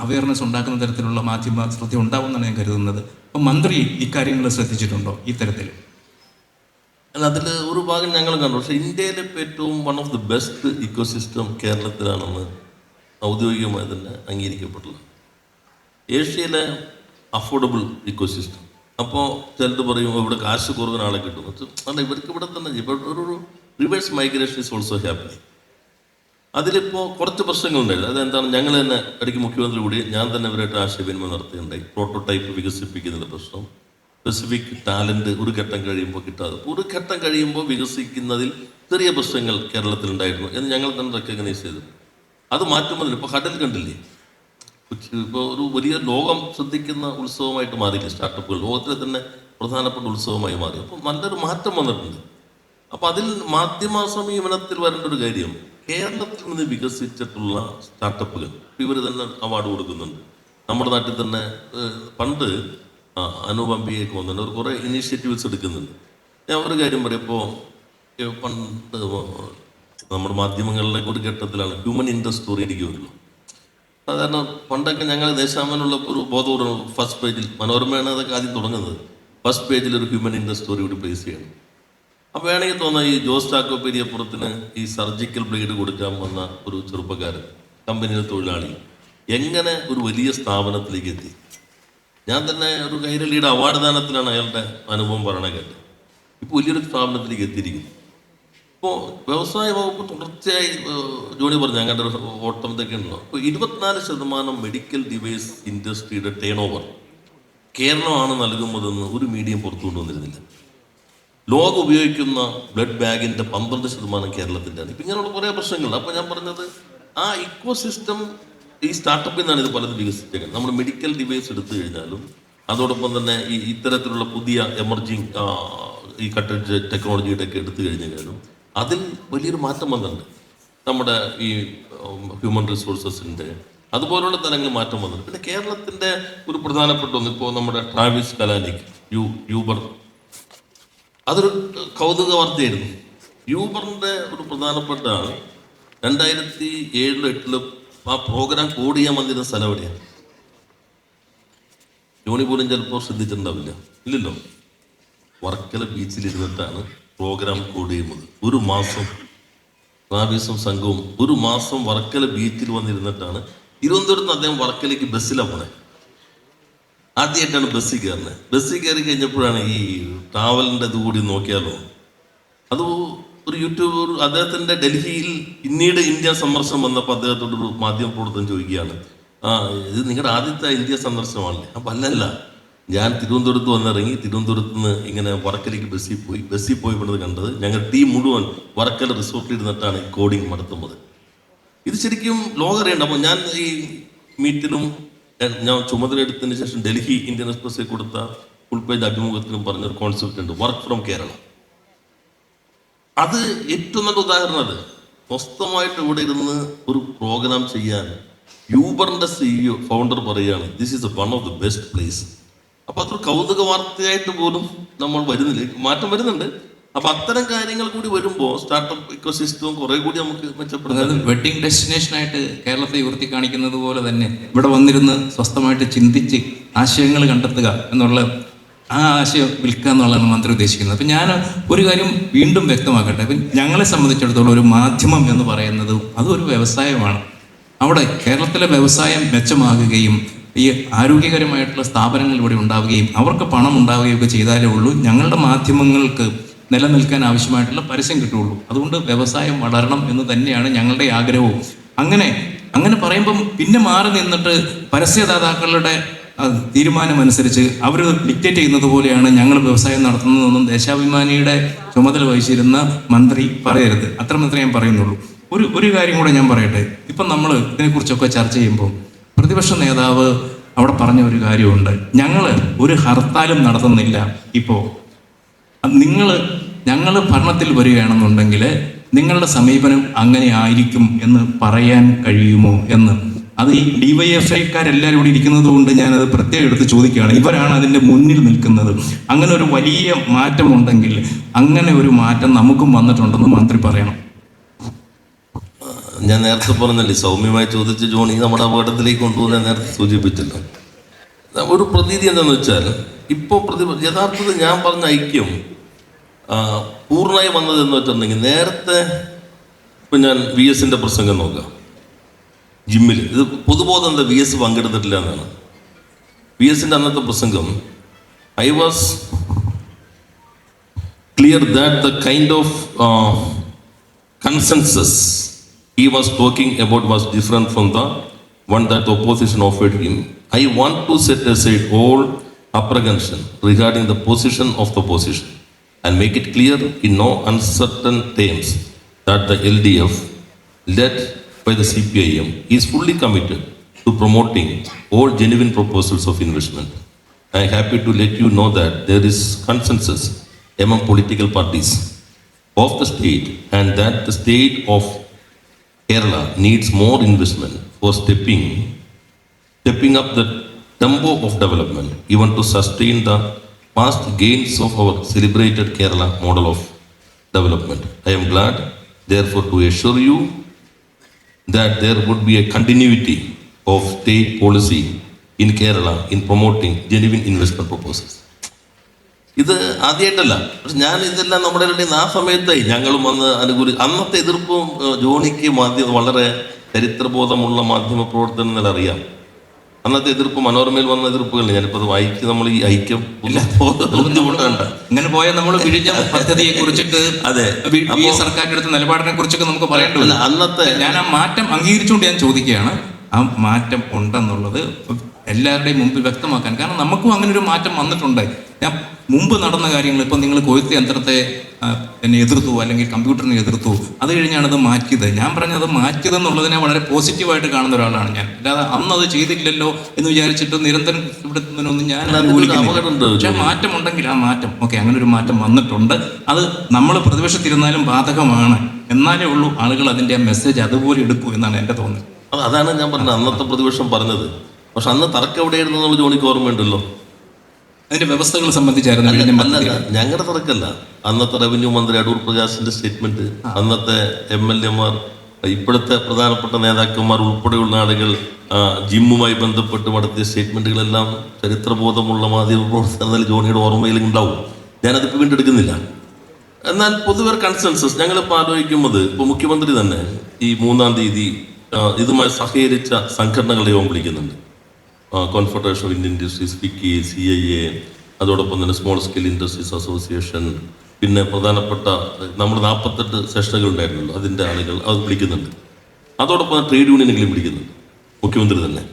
അവയർനെസ് ഉണ്ടാക്കുന്ന തരത്തിലുള്ള മാധ്യമ ശ്രദ്ധ ഉണ്ടാവുമെന്നാണ് ഞാൻ കരുതുന്നത്. അപ്പം മന്ത്രി ഇക്കാര്യങ്ങൾ ശ്രദ്ധിച്ചിട്ടുണ്ടോ ഇത്തരത്തിൽ? അല്ല, അതിൽ ഒരു ഭാഗം ഞങ്ങൾ കണ്ടു. പക്ഷേ ഇന്ത്യയിലെ ഏറ്റവും one of the best ecosystem കേരളത്തിലാണെന്ന് ഔദ്യോഗികമായി തന്നെ അംഗീകരിക്കപ്പെട്ടുള്ളത്. ഏഷ്യയിലെ അഫോർഡബിൾ ഇക്കോസിസ്റ്റം. അപ്പോൾ ചിലത് പറയും ഇവിടെ കാശ് കുറവിന് ആളെ കിട്ടും. അല്ല, ഇവർക്ക് ഇവിടെ തന്നെ ഒരു reverse migration is also happening. അതിലിപ്പോൾ കുറച്ച് പ്രശ്നങ്ങളുണ്ടായിരുന്നു. അതെന്താണ്, ഞങ്ങൾ തന്നെ ഇടയ്ക്ക് മുഖ്യമന്ത്രി കൂടി ഞാൻ തന്നെ ഇവരായിട്ട് ആശയവിനിമയം നടത്തിയിട്ടുണ്ടായി. പ്രോട്ടോടൈപ്പ് വികസിപ്പിക്കുന്നതിൻ്റെ പ്രശ്നം, സ്പെസിഫിക് ടാലൻറ്റ് ഒരു ഘട്ടം കഴിയുമ്പോൾ കിട്ടാതെ, ഒരു ഘട്ടം കഴിയുമ്പോൾ വികസിക്കുന്നതിൽ ചെറിയ പ്രശ്നങ്ങൾ കേരളത്തിലുണ്ടായിരുന്നു എന്ന് ഞങ്ങൾ തന്നെ റെക്കഗ്നൈസ് ചെയ്തു. അത് മാറ്റുമ്പോൾ ഇപ്പോൾ ഹഡൽ കണ്ടില്ലേ, ഇപ്പോൾ ഒരു വലിയ ലോകം ശ്രദ്ധിക്കുന്ന ഉത്സവമായിട്ട് മാറിയില്ലേ സ്റ്റാർട്ടപ്പുകൾ, ലോകത്തിലെ തന്നെ പ്രധാനപ്പെട്ട ഉത്സവമായി മാറി. അപ്പോൾ നല്ലൊരു മാറ്റം വന്നിട്ടുണ്ട്. അപ്പോൾ അതിൽ മാധ്യമ സമീപനത്തിൽ വരേണ്ട ഒരു കാര്യം, കേരളത്തിൽ നിന്ന് വികസിച്ചിട്ടുള്ള സ്റ്റാർട്ടപ്പുകൾ ഇവർ തന്നെ അവാർഡ് കൊടുക്കുന്നുണ്ട്. നമ്മുടെ നാട്ടിൽ തന്നെ പണ്ട് അനുപമ്പിയൊക്കെ വന്നിട്ടുണ്ട്, അവർ കുറേ ഇനീഷ്യേറ്റീവ്സ് എടുക്കുന്നുണ്ട്. ഞാൻ ഒരു കാര്യം പറയും, പണ്ട് നമ്മുടെ മാധ്യമങ്ങളിലെ ഒരു ഘട്ടത്തിലാണ് ഹ്യൂമൻ ഇൻട്രസ്റ്റ് സ്റ്റോറി എനിക്ക് വരുള്ളൂ. സാധാരണ പണ്ടൊക്കെ ഞങ്ങൾ ദേശാമനുള്ള ഒരു ബോധപൂർവ്വം ഫസ്റ്റ് പേജിൽ, മനോരമയാണ് അതൊക്കെ ആദ്യം തുടങ്ങുന്നത്, ഫസ്റ്റ് പേജിൽ ഒരു ഹ്യൂമൻ ഇൻട്രസ്റ്റ് സ്റ്റോറി കൂടി പ്ലേസ് ചെയ്യണം. അപ്പോൾ വേണമെങ്കിൽ തോന്നാം ഈ ജോസ് ചാക്കോ പെരിയപ്പുറത്തിന് ഈ സർജിക്കൽ ബ്ലേഡ് കൊടുക്കാൻ വന്ന ഒരു ചെറുപ്പക്കാരൻ, കമ്പനിയിലെ തൊഴിലാളി, എങ്ങനെ ഒരു വലിയ സ്ഥാപനത്തിലേക്ക് എത്തി. ഞാൻ തന്നെ ഒരു കൈരളിയുടെ അവാർഡ് ദാനത്തിലാണ് അയാളുടെ അനുഭവം പറയണ കേട്ടത്. ഇപ്പോൾ വലിയൊരു സ്ഥാപനത്തിലേക്ക് എത്തിയിരിക്കുന്നു. ഇപ്പോൾ വ്യവസായ വകുപ്പ് തുടർച്ചയായി ജോണി പറഞ്ഞു അങ്ങനെ ഒരു ഓട്ടം ഇതൊക്കെ ഉണ്ടല്ലോ. ഇപ്പോൾ 24% മെഡിക്കൽ ഡിവൈസ് ഇൻഡസ്ട്രിയുടെ ടേൺ ഓവർ കേരളമാണ് നൽകുന്നതെന്ന് ഒരു മീഡിയം പുറത്തു കൊണ്ടുവന്നിരുന്നില്ല. ലോകം ഉപയോഗിക്കുന്ന ബ്ലഡ് ബാഗിൻ്റെ 12% കേരളത്തിൻ്റെയാണ്. ഇപ്പം ഇങ്ങനെയുള്ള കുറേ പ്രശ്നങ്ങളുണ്ട്. അപ്പോൾ ഞാൻ പറഞ്ഞത് ആ ഇക്കോ സിസ്റ്റം ഈ സ്റ്റാർട്ടപ്പിൽ നിന്നാണ് ഇത് പലതും വികസിച്ചേക്കുന്നത്. നമ്മൾ മെഡിക്കൽ ഡിവൈസ് എടുത്തു കഴിഞ്ഞാലും അതോടൊപ്പം തന്നെ ഈ ഇത്തരത്തിലുള്ള പുതിയ എമർജിങ് ഈ കട്ടേജ് ടെക്നോളജിയുടെ ഒക്കെ എടുത്തു കഴിഞ്ഞാലും അതിൽ വലിയൊരു മാറ്റം വന്നിട്ടുണ്ട്. നമ്മുടെ ഈ ഹ്യൂമൻ റിസോഴ്സസിൻ്റെ അതുപോലുള്ള തലങ്ങളിൽ മാറ്റം വന്നിട്ടുണ്ട്. പിന്നെ കേരളത്തിൻ്റെ ഒരു പ്രധാനപ്പെട്ട ഒന്ന് ഇപ്പോൾ നമ്മുടെ ട്രാവിസ് കലാനിക് യൂബർ, അതൊരു കൗതുക വാർത്തയായിരുന്നു. യൂബറിൻ്റെ ഒരു പ്രധാനപ്പെട്ട 2007-08 ആ പ്രോഗ്രാം കോഡ് ചെയ്യാൻ വന്നിരുന്ന സ്ഥലം എവിടെയാണ്? ജോണി പോലും ചിലപ്പോൾ ശ്രദ്ധിച്ചിട്ടുണ്ടാവില്ല. ഇല്ലല്ലോ. വർക്കല ബീച്ചിലിരുന്നിട്ടാണ് പ്രോഗ്രാം കോഡ് ചെയ്യുന്നത്. ഒരു മാസം ട്രാവിസും സംഘവും ഒരു മാസം വർക്കല ബീച്ചിൽ വന്നിരുന്നിട്ടാണ്. തിരുവനന്തപുരത്ത് നിന്ന് അദ്ദേഹം വർക്കലേക്ക് ബസ്സിലാണ് പോണേ. ആദ്യമായിട്ടാണ് ബസ്സിൽ കയറുന്നത്. ബസ്സിൽ കയറി കഴിഞ്ഞപ്പോഴാണ് ഈ ട്രാവലിൻ്റെ ഇത് കൂടി നോക്കിയാലോ, അത് ഒരു യൂട്യൂബർ അദ്ദേഹത്തിൻ്റെ ഡൽഹിയിൽ പിന്നീട് ഇന്ത്യ സന്ദർശനം വന്നപ്പോൾ അദ്ദേഹത്തോടൊരു മാധ്യമ പ്രവർത്തനം ചോദിക്കുകയാണ്, ഇത് നിങ്ങളുടെ ആദ്യത്തെ ഇന്ത്യ സന്ദർശനമാണല്ലേ? അപ്പം അല്ലല്ല, ഞാൻ തിരുവനന്തപുരത്ത് വന്നിറങ്ങി തിരുവനന്തപുരത്ത് നിന്ന് ഇങ്ങനെ വർക്കലേക്ക് ബസ്സിൽ പോയി പെടുന്നത് കണ്ടത് ഞങ്ങൾ ടീം മുഴുവൻ വർക്കല റിസോർട്ടിൽ ഇരുന്നിട്ടാണ് കോഡിങ് നടത്തുന്നത്. ഇത് ശരിക്കും ലോകം അറിയണ്ട. അപ്പോൾ ഞാൻ ഈ മീറ്റിലും ഞാൻ ചുമതല എടുത്തതിന് ശേഷം ഡൽഹി ഇന്ത്യൻ എക്സ്പ്രസ്സിൽ കൊടുത്ത ഫുൾ പേജ് അഭിമുഖത്തിലും പറഞ്ഞൊരു കോൺസെപ്റ്റ് ഉണ്ട്, വർക്ക് ഫ്രം കേരള. അത് ഏറ്റവും നല്ല ഉദാഹരണം. അത് സ്വസ്ഥമായിട്ട് ഇവിടെ ഇരുന്ന് ഒരു പ്രോഗ്രാം ചെയ്യാൻ യൂബറിന്റെ CEO ഫൗണ്ടർ പറയുകയാണ്, this is one of the best place. അപ്പൊ അതൊരു കൗതുക വാർത്തയായിട്ട് പോലും നമ്മൾ വരുന്നില്ല, മാറ്റം വരുന്നുണ്ട്. അപ്പൊ അത്തരം കാര്യങ്ങൾ കൂടി വരുമ്പോൾ സ്റ്റാർട്ടപ്പ് ഇക്കോസിസ്റ്റവും കുറെ കൂടി നമുക്ക് മെച്ചപ്പെടുന്നത്. വെഡിങ് ഡെസ്റ്റിനേഷനായിട്ട് കേരളത്തെ ഉയർത്തി കാണിക്കുന്നത് പോലെ തന്നെ ഇവിടെ വന്നിരുന്ന് സ്വസ്ഥമായിട്ട് ചിന്തിച്ച് ആശയങ്ങൾ കണ്ടെത്തുക എന്നുള്ള ആ ആശയം വിൽക്കുക എന്നുള്ളതാണ് മന്ത്രി ഉദ്ദേശിക്കുന്നത്. അപ്പം ഞാൻ ഒരു കാര്യം വീണ്ടും വ്യക്തമാക്കട്ടെ. ഇപ്പം ഞങ്ങളെ സംബന്ധിച്ചിടത്തോളം ഒരു മാധ്യമം എന്ന് പറയുന്നത് അതൊരു വ്യവസായമാണ്. അവിടെ കേരളത്തിലെ വ്യവസായം മെച്ചമാകുകയും ഈ ആരോഗ്യകരമായിട്ടുള്ള സ്ഥാപനങ്ങൾ ഇവിടെ ഉണ്ടാവുകയും അവർക്ക് പണം ഉണ്ടാവുകയും ഒക്കെ ചെയ്താലേ ഉള്ളൂ ഞങ്ങളുടെ മാധ്യമങ്ങൾക്ക് നിലനിൽക്കാൻ ആവശ്യമായിട്ടുള്ള പരസ്യം കിട്ടുകയുള്ളൂ. അതുകൊണ്ട് വ്യവസായം വളരണം എന്ന് തന്നെയാണ് ഞങ്ങളുടെ ആഗ്രഹവും. അങ്ങനെ പറയുമ്പം പിന്നെ മാറി നിന്നിട്ട് പരസ്യദാതാക്കളുടെ തീരുമാനമനുസരിച്ച് അവർ ഡിക്റ്റേറ്റ് ചെയ്യുന്നത് പോലെയാണ് ഞങ്ങൾ വ്യവസായം നടത്തുന്നതെന്നും ദേശാഭിമാനിയുടെ ചുമതല വഹിച്ചിരുന്ന മന്ത്രി പറയരുത്. അത്രമാത്രമേ ഞാൻ പറയുന്നുള്ളൂ. ഒരു കാര്യം കൂടെ ഞാൻ പറയട്ടെ. ഇപ്പം നമ്മൾ ഇതിനെക്കുറിച്ചൊക്കെ ചർച്ച ചെയ്യുമ്പോൾ പ്രതിപക്ഷ നേതാവ് അവിടെ പറഞ്ഞ ഒരു കാര്യമുണ്ട്, ഞങ്ങൾ ഒരു ഹർത്താലും നടത്തുന്നില്ല. ഇപ്പോൾ ഞങ്ങൾ ഭരണത്തിൽ വരികയാണെന്നുണ്ടെങ്കിൽ നിങ്ങളുടെ സമീപനം അങ്ങനെ ആയിരിക്കും എന്ന് പറയാൻ കഴിയുമോ എന്ന്. അത് ഈ DYFIക്കാരെല്ലാവരും കൂടി ഇരിക്കുന്നത് കൊണ്ട് ഞാനത് പ്രത്യേകം എടുത്ത് ചോദിക്കുകയാണ്. ഇവരാണ് അതിൻ്റെ മുന്നിൽ നിൽക്കുന്നത്. അങ്ങനെ ഒരു വലിയ മാറ്റമുണ്ടെങ്കിൽ അങ്ങനെ ഒരു മാറ്റം നമുക്കും വന്നിട്ടുണ്ടെന്ന് മന്ത്രി പറയണം. ഞാൻ നേരത്തെ പറഞ്ഞല്ലേ, സൗമ്യമായി ചോദിച്ച ജോണി നമ്മുടെ അപകടത്തിലേക്ക് കൊണ്ടുപോകാൻ നേരത്തെ സൂചിപ്പിച്ചില്ല. ഒരു പ്രതീതി എന്താണെന്ന് വെച്ചാൽ ഇപ്പോൾ യഥാർത്ഥത്തിൽ ഞാൻ പറഞ്ഞ ഐക്യം പൂർണ്ണമായി വന്നതെന്ന് വെച്ചിട്ടുണ്ടെങ്കിൽ നേരത്തെ ഇപ്പം ഞാൻ VSൻ്റെ പ്രസംഗം നോക്കാം. ജിമ്മിൽ ഇത് പൊതുബോധം എന്താ VS പങ്കെടുത്തിട്ടില്ല എന്നാണ്. VSൻ്റെ അന്നത്തെ പ്രസംഗം, I was clear that the kind of consensus he was talking about was different from the one that the opposition offered him. I want to set aside all apprehension regarding the position of the opposition and make it clear in no uncertain terms that the LDF, led by the CPIM, is fully committed to promoting all genuine proposals of investment. I am happy to let you know that there is consensus among political parties of the state and that the state of Kerala needs more investment for stepping up the tempo of development, even to sustain the past gains of our celebrated Kerala model of development. I am glad, therefore, to assure you that there would be a continuity of state policy in Kerala in promoting genuine investment proposals. ഇത് ആദ്യമായിട്ടല്ല. പക്ഷെ ഞാൻ ഇതെല്ലാം നമ്മുടെ ഇടയിൽ ആ സമയത്തായി ഞങ്ങളും വന്ന് അന്നത്തെ എതിർപ്പും ജോണിക്ക് വളരെ ചരിത്രബോധമുള്ള മാധ്യമ പ്രവർത്തനം എന്നല്ല അറിയാം. അന്നത്തെ എതിർപ്പ് മനോരമയിൽ വന്ന എതിർപ്പുകൾ ഞാനിപ്പോൾ അത് വായിച്ച് നമ്മൾ ഈ ഐക്യം ബുദ്ധിമുട്ടുണ്ട്. ഇങ്ങനെ പോയാൽ നമ്മൾ വിഴിഞ്ഞ പദ്ധതിയെ കുറിച്ചിട്ട് അതെ ഈ സർക്കാരിന്റെ അടുത്ത നിലപാടിനെ കുറിച്ചൊക്കെ നമുക്ക് പറയേണ്ടത്. അന്നത്തെ ഞാൻ ആ മാറ്റം അംഗീകരിച്ചുകൊണ്ട് ഞാൻ ചോദിക്കുകയാണ്, ആ മാറ്റം ഉണ്ടെന്നുള്ളത് എല്ലാവരുടെയും മുമ്പിൽ വ്യക്തമാക്കാൻ. കാരണം നമുക്കും അങ്ങനെ ഒരു മാറ്റം വന്നിട്ടുണ്ട്. ഞാൻ മുമ്പ് നടന്ന കാര്യങ്ങൾ, ഇപ്പം നിങ്ങൾ കൊയ്ത്ത് യന്ത്രത്തെ എന്നെ എതിർത്തു, അല്ലെങ്കിൽ കമ്പ്യൂട്ടറിനെ എതിർത്തു, അത് കഴിഞ്ഞാണ് അത് മാറ്റിയത്. ഞാൻ പറഞ്ഞത് മാറ്റിയതെന്നുള്ളതിനെ വളരെ പോസിറ്റീവായിട്ട് കാണുന്ന ഒരാളാണ് ഞാൻ. അല്ലാതെ അന്ന് അത് ചെയ്തില്ലല്ലോ എന്ന് വിചാരിച്ചിട്ട് നിരന്തരം ഇവിടുന്നതിനൊന്നും ഞാൻ അനുകൂലിക്കുന്നില്ല. പക്ഷെ മാറ്റം ഉണ്ടെങ്കിൽ ആ മാറ്റം അങ്ങനെ ഒരു മാറ്റം വന്നിട്ടുണ്ട്. അത് നമ്മൾ പ്രതിപക്ഷത്തിരുന്നാലും ബാധകമാണ്. എന്നാലേ ഉള്ളൂ ആളുകൾ അതിൻ്റെ ആ മെസ്സേജ് അതുപോലെ എടുക്കൂ എന്നാണ് എൻ്റെ തോന്നൽ. അതാണ് ഞാൻ പറഞ്ഞത്, അന്നത്തെ പ്രതിപക്ഷം പറഞ്ഞത്. പക്ഷെ അന്ന് തർക്കം എവിടെയായിരുന്നു എന്നുള്ള ജോണിക്ക് ഓർമ്മയുണ്ടല്ലോ. അതിന്റെ വ്യവസ്ഥകൾ സംബന്ധിച്ചായിരുന്നു. ഞങ്ങളുടെ തർക്കമല്ല, അന്നത്തെ റവന്യൂ മന്ത്രി അടൂർ പ്രകാശിന്റെ സ്റ്റേറ്റ്മെന്റ്, അന്നത്തെ MLA മാർ, ഇപ്പോഴത്തെ പ്രധാനപ്പെട്ട നേതാക്കന്മാർ ഉൾപ്പെടെയുള്ള ആളുകൾ ജിമ്മുമായി ബന്ധപ്പെട്ട് നടത്തിയ സ്റ്റേറ്റ്മെന്റുകളെല്ലാം ചരിത്രബോധമുള്ള മാധ്യമ പ്രവർത്തനത്തിൽ ജോണിയുടെ ഓർമ്മയിൽ ഉണ്ടാവും. ഞാനതിപ്പോൾ വീണ്ടെടുക്കുന്നില്ല. എന്നാൽ പൊതുവെ കൺസെൻസസ് ഞങ്ങളിപ്പോൾ ആലോചിക്കുന്നത്, ഇപ്പോൾ മുഖ്യമന്ത്രി തന്നെ ഈ 3-ാം തീയതി ഇതുമായി സഹകരിച്ച സംഘടനകളെ യോഗം വിളിക്കുന്നുണ്ട്. Confederation of Indian industries, FICCI, CIA, അതോടൊപ്പം തന്നെ സ്മോൾ സ്കെയിൽ ഇൻഡസ്ട്രീസ് അസോസിയേഷൻ, പിന്നെ പ്രധാനപ്പെട്ട നമ്മൾ 48 സെഷനുകൾ ഉണ്ടായിരുന്നല്ലോ, അതിൻ്റെ ആളുകൾ അത് വിളിക്കുന്നുണ്ട്. അതോടൊപ്പം ട്രേഡ് യൂണിയനുകളും വിളിക്കുന്നുണ്ട്. മുഖ്യമന്ത്രി തന്നെ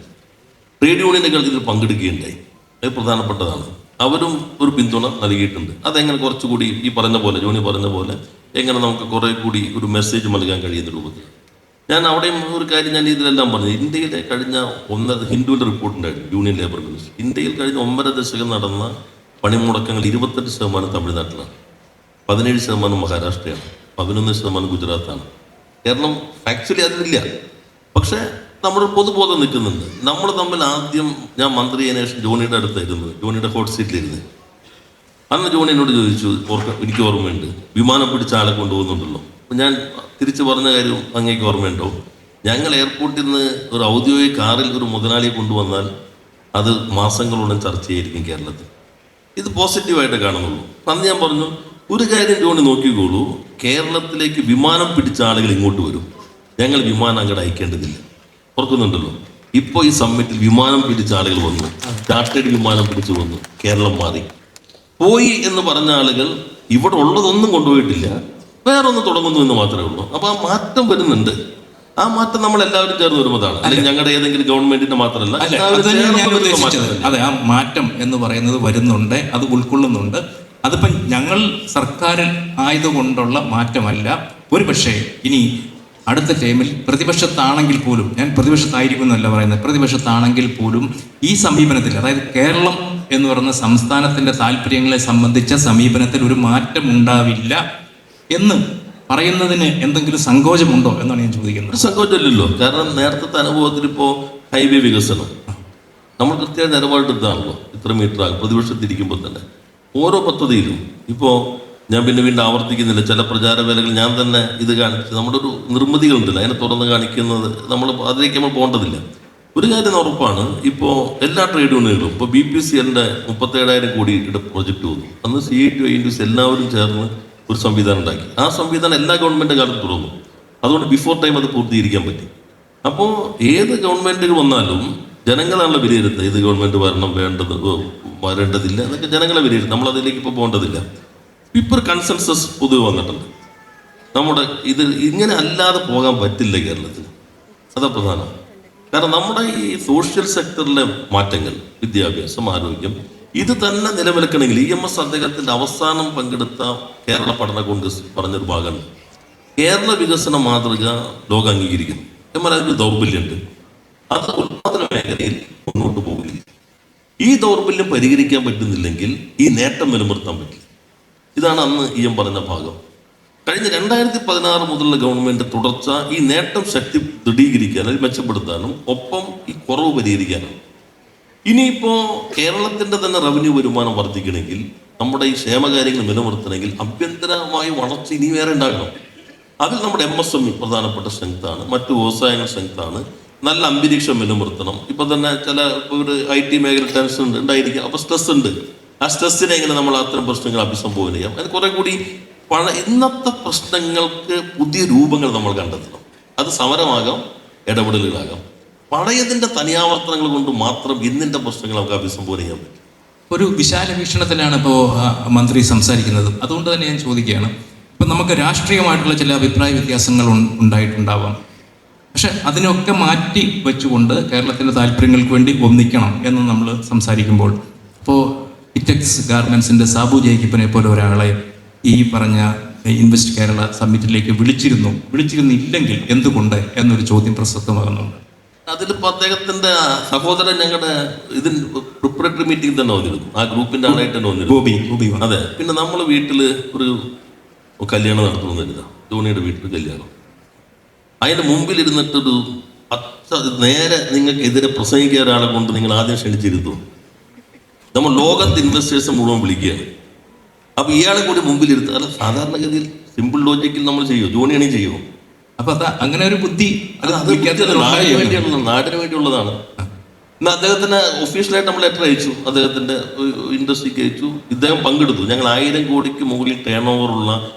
ട്രേഡ് യൂണിയനുകൾ ഇതിൽ പങ്കെടുക്കുകയുണ്ടായി. അത് പ്രധാനപ്പെട്ടതാണ്. അവരും ഒരു പിന്തുണ നൽകിയിട്ടുണ്ട്. അതെങ്ങനെ കുറച്ചുകൂടി ഈ പറഞ്ഞ പോലെ, ജോണി പറഞ്ഞ പോലെ, എങ്ങനെ നമുക്ക് കുറേ കൂടി ഒരു മെസ്സേജ് നൽകാൻ കഴിയുന്ന രൂപത്തിൽ ഞാൻ അവിടെയും ഒരു കാര്യം ഞാൻ ഇതിലെല്ലാം പറഞ്ഞു. ഇന്ത്യയിലെ കഴിഞ്ഞ ഹിന്ദുവിൻ്റെ റിപ്പോർട്ടുണ്ടായിരുന്നു, യൂണിയൻ ലേബർ മിനിസ്റ്റർ. ഇന്ത്യയിൽ കഴിഞ്ഞ 1.5 ദശകം നടന്ന പണിമുടക്കങ്ങൾ 28% തമിഴ്നാട്ടിലാണ്, 17% മഹാരാഷ്ട്രയാണ്, 11% ഗുജറാത്താണ്. കേരളം ആക്ച്വലി അതിലില്ല. പക്ഷേ നമ്മുടെ പൊതുബോധം നിൽക്കുന്നുണ്ട്. നമ്മൾ തമ്മിൽ ആദ്യം ഞാൻ മന്ത്രിയായ ശേഷം ജോണിയുടെ അടുത്തായിരുന്നത്, ജോണിയുടെ ഹോട്ട് സീറ്റിലിരുന്ന്. അന്ന് ജോണി എന്നോട് ചോദിച്ചു, എനിക്ക് ഓർമ്മയുണ്ട്, വിമാനം പിടിച്ച ആളെ കൊണ്ടുപോകുന്നുണ്ടല്ലോ. അപ്പം ഞാൻ തിരിച്ചു പറഞ്ഞ കാര്യം അങ്ങേക്ക് ഓർമ്മയുണ്ടോ? ഞങ്ങൾ എയർപോർട്ടിൽ നിന്ന് ഒരു ഔദ്യോഗിക കാറിൽ ഒരു മുതലാളിയെ കൊണ്ടുവന്നാൽ അത് മാസങ്ങളോളം ചർച്ചയായിരിക്കും കേരളത്തിൽ. ഇത് പോസിറ്റീവായിട്ട് കാണുന്നുള്ളൂ. അന്ന് ഞാൻ പറഞ്ഞു, ഒരു കാര്യം ജോണി നോക്കിക്കോളൂ, കേരളത്തിലേക്ക് വിമാനം പിടിച്ച ആളുകൾ ഇങ്ങോട്ട് വരും, ഞങ്ങൾ വിമാനം അങ്ങോട്ട് അയക്കേണ്ടതില്ല. ഓർക്കുന്നുണ്ടല്ലോ, ഇപ്പോൾ ഈ സമ്മിറ്റിൽ വിമാനം പിടിച്ച ആളുകൾ വന്നു, ചാർട്ടേഡ് വിമാനം പിടിച്ചു വന്നു, കേരളം മാറി. പോയി എന്ന് പറഞ്ഞ ആളുകൾ ഇവിടെ ഉള്ളതൊന്നും കൊണ്ടുപോയിട്ടില്ല, വേറെ ഒന്ന് തുടങ്ങുന്നു എന്ന് മാത്രമേ ഉള്ളൂ. അപ്പൊ ആ മാറ്റം വരുന്നുണ്ട്. ആ മാറ്റം നമ്മൾ എല്ലാവരും ചേർന്ന് വരുന്നതാണ്. അല്ലെങ്കിൽ ഞങ്ങളുടെ ഏതെങ്കിലും ഗവൺമെന്റിന്റെ മാത്രമല്ല, അതെ, ആ മാറ്റം എന്ന് പറയുന്നത് വരുന്നുണ്ട്, അത് ഉൾക്കൊള്ളുന്നുണ്ട്. അതിപ്പം ഞങ്ങൾ സർക്കാരിൽ ആയതുകൊണ്ടുള്ള മാറ്റമല്ല. ഒരു പക്ഷേ ഇനി അടുത്ത ടൈമിൽ പ്രതിപക്ഷത്താണെങ്കിൽ പോലും, ഞാൻ പ്രതിപക്ഷത്തായിരിക്കും എന്നല്ല പറയുന്നത്, പ്രതിപക്ഷത്താണെങ്കിൽ പോലും ഈ സമീപനത്തിൽ, അതായത് കേരളം എന്ന് പറയുന്ന സംസ്ഥാനത്തിന്റെ താല്പര്യങ്ങളെ സംബന്ധിച്ച സമീപനത്തിൽ ഒരു മാറ്റം ഉണ്ടാവില്ല എന്ന് പറയുന്നതിന് എന്തെങ്കിലും സങ്കോചമുണ്ടോ എന്നാണ് ഞാൻ ചോദിക്കുന്നത്. സങ്കോചമില്ലല്ലോ. കാരണം നേരത്തെ അനുഭവത്തിൽ ഇപ്പോൾ ഹൈവേ വികസനം നമ്മൾ കൃത്യമായി നിലപാടെടുത്താണല്ലോ. ഇത്ര മീറ്റർ ആകും പ്രതിപക്ഷത്തിരിക്കുമ്പോൾ തന്നെ ഓരോ പദ്ധതിയിലും. ഇപ്പോൾ ഞാൻ വീണ്ടും ആവർത്തിക്കുന്നില്ല, ചില പ്രചാരവേലകൾ ഞാൻ തന്നെ ഇത് കാണിച്ച് നമ്മുടെ ഒരു നിർമ്മിതികളുണ്ടല്ലോ, അതിനെ തുറന്ന് കാണിക്കുന്നത് അതിലേക്ക് നമ്മൾ പോകേണ്ടതില്ല. ഒരു കാര്യം ഉറപ്പാണ്, ഇപ്പോൾ എല്ലാ ട്രേഡ് യൂണിയനുകളും ഇപ്പോൾ BPCLന്റെ 37,000 കോടിയുടെ പ്രോജക്റ്റ് വന്നു. അന്ന് CITIs എല്ലാവരും ചേർന്ന് ഒരു സംവിധാനം ഉണ്ടാക്കി. ആ സംവിധാനം എല്ലാ ഗവൺമെൻറ് കാലത്ത് തുറന്നു. അതുകൊണ്ട് ബിഫോർ ടൈം അത് പൂർത്തീകരിക്കാൻ പറ്റി. അപ്പോൾ ഏത് ഗവൺമെൻറ്റുകൾ വന്നാലും ജനങ്ങളാണല്ലോ വിലയിരുത്തുക, ഏത് ഗവൺമെൻറ് വരണം, വരേണ്ടതില്ല എന്നൊക്കെ ജനങ്ങളെ വിലയിരുത്തും. നമ്മളതിലേക്ക് ഇപ്പോൾ പോകേണ്ടതില്ല. ഇപ്പോൾ ഒരു കൺസെൻസസ് പൊതുവെ വന്നിട്ടുണ്ട്. നമ്മുടെ ഇത് ഇങ്ങനെ അല്ലാതെ പോകാൻ പറ്റില്ല കേരളത്തിൽ. അതാ പ്രധാനം. കാരണം നമ്മുടെ ഈ സോഷ്യൽ സെക്ടറിലെ മാറ്റങ്ങൾ, വിദ്യാഭ്യാസം, ആരോഗ്യം, ഇത് തന്നെ നിലനിൽക്കണമെങ്കിൽ EMS അദ്ദേഹത്തിൻ്റെ അവസാനം പങ്കെടുത്ത കേരള പഠന കോൺഗ്രസ് പറഞ്ഞൊരു ഭാഗമുണ്ട്. കേരള വികസന മാതൃക ലോകം അംഗീകരിക്കുന്നു. എന്നാൽ അതിന് ദൗർബല്യമുണ്ട്. അത് ഉത്പാദന മേഖലയിൽ മുന്നോട്ട് പോകില്ല. ഈ ദൗർബല്യം പരിഹരിക്കാൻ പറ്റുന്നില്ലെങ്കിൽ ഈ നേട്ടം നിലനിർത്താൻ പറ്റില്ല. ഇതാണ് അന്ന് EM പറഞ്ഞ ഭാഗം. കഴിഞ്ഞ 2016 മുതലുള്ള ഗവൺമെന്റ് തുടർച്ച ഈ നേട്ടം ശക്തി ദൃഢീകരിക്കാനും മെച്ചപ്പെടുത്താനും ഒപ്പം ഈ കുറവ് പരിഹരിക്കാനും. ഇനിയിപ്പോൾ കേരളത്തിൻ്റെ തന്നെ റവന്യൂ വരുമാനം വർദ്ധിക്കണമെങ്കിൽ, നമ്മുടെ ഈ ക്ഷേമകാര്യങ്ങൾ നിലനിർത്തണമെങ്കിൽ ആഭ്യന്തരമായ വളർച്ച ഇനി വേറെ ഉണ്ടാകണം. അതിൽ നമ്മുടെ MSME പ്രധാനപ്പെട്ട സ്ട്രെങ്താണ്, മറ്റു വ്യവസായങ്ങൾ സ്ട്രെങ്താണ്. നല്ല അന്തരീക്ഷം നിലനിർത്തണം. ഇപ്പം തന്നെ ചില ഒരു IT മേഖല ടെൻഷൻ ഉണ്ടായിരിക്കും, അപ്പോൾ സ്ട്രെസ് ഉണ്ട്. ആ സ്ട്രെസ്സിനെ എങ്ങനെ നമ്മൾ അത്തരം പ്രശ്നങ്ങൾ അഭിസംബോധന ചെയ്യാം, അത് കുറെ കൂടി ഇന്നത്തെ പ്രശ്നങ്ങൾക്ക് പുതിയ രൂപങ്ങൾ നമ്മൾ കണ്ടെത്തണം. അത് സമരമാകാം, ഇടപെടലുകളാകാം. പഴയതിൻ്റെ തനിയാവർത്തനങ്ങൾ കൊണ്ട് മാത്രം ഇന്നിൻ്റെ പ്രശ്നങ്ങൾ നമുക്ക് അഭിസംബോധന ചെയ്യാൻ പറ്റും. ഒരു വിശാല വീക്ഷണത്തിലാണ് ഇപ്പോൾ മന്ത്രി സംസാരിക്കുന്നത്. അതുകൊണ്ട് തന്നെ ഞാൻ ചോദിക്കുകയാണ്, ഇപ്പം നമുക്ക് രാഷ്ട്രീയമായിട്ടുള്ള ചില അഭിപ്രായ വ്യത്യാസങ്ങൾ ഉണ്ടായിട്ടുണ്ടാവാം. പക്ഷെ അതിനൊക്കെ മാറ്റി വെച്ചുകൊണ്ട് കേരളത്തിൻ്റെ താല്പര്യങ്ങൾക്ക് വേണ്ടി ഒന്നിക്കണം എന്ന് നമ്മൾ സംസാരിക്കുമ്പോൾ, ഇപ്പോൾ ഇറ്റെക്സ് ഗാർമെൻസിൻ്റെ സാബു ജേക്കബിനെ പോലെ ഒരാളെ ഈ പറഞ്ഞ ഇൻവെസ്റ്റ് കേരള സമ്മിറ്റിലേക്ക് വിളിച്ചിരുന്നില്ലെങ്കിൽ എന്തുകൊണ്ട് എന്നൊരു ചോദ്യം പ്രസക്തമാകുന്നുണ്ട്. അതിലിപ്പോൾ അദ്ദേഹത്തിൻ്റെ സഹോദരൻ ഞങ്ങളുടെ ഇതിന് പ്രിപ്പറേറ്ററി മീറ്റിംഗ് തന്നെ വന്നിരുന്നു, ആ ഗ്രൂപ്പിൻ്റെ ആളായിട്ട് തന്നെ വന്നിരുന്നു. അതെ. പിന്നെ നമ്മൾ വീട്ടിൽ ഒരു കല്യാണം നടത്തണമെന്നില്ല, ധോണിയുടെ വീട്ടിൽ കല്യാണം. അതിൻ്റെ മുമ്പിലിരുന്നിട്ടൊരു നേരെ നിങ്ങൾക്കെതിരെ പ്രസംഗിക്കുക ഒരാളെ കൊണ്ട് നിങ്ങൾ ആദ്യം ക്ഷണിച്ചിരുന്നു. നമ്മൾ ലോകത്ത് ഇൻവെസ്റ്റേഴ്സ് മുഴുവൻ വിളിക്കുകയാണ്. അപ്പോൾ ഇയാളെ കൂടി മുമ്പിലിരുത്തുക. അല്ല, സാധാരണഗതിയിൽ സിമ്പിൾ ലോജിക്കിൽ നമ്മൾ ചെയ്യുമോ? ജോണിയാണി ചെയ്യുമോ? അപ്പൊ അങ്ങനെ ഒരു ബുദ്ധി നാടിന് വേണ്ടിയുള്ളതാണ്. എന്നാൽ അദ്ദേഹത്തിന് ഒഫീഷ്യലായിട്ട് നമ്മൾ ലെറ്റർ അയച്ചു, അദ്ദേഹത്തിന്റെ ഇൻഡസ്ട്രിക്ക് അയച്ചു. ഇദ്ദേഹം പങ്കെടുത്തു. ഞങ്ങൾ 1000 കോടിക്ക് മുകളിൽ ടേൺ ഓവറുള്ള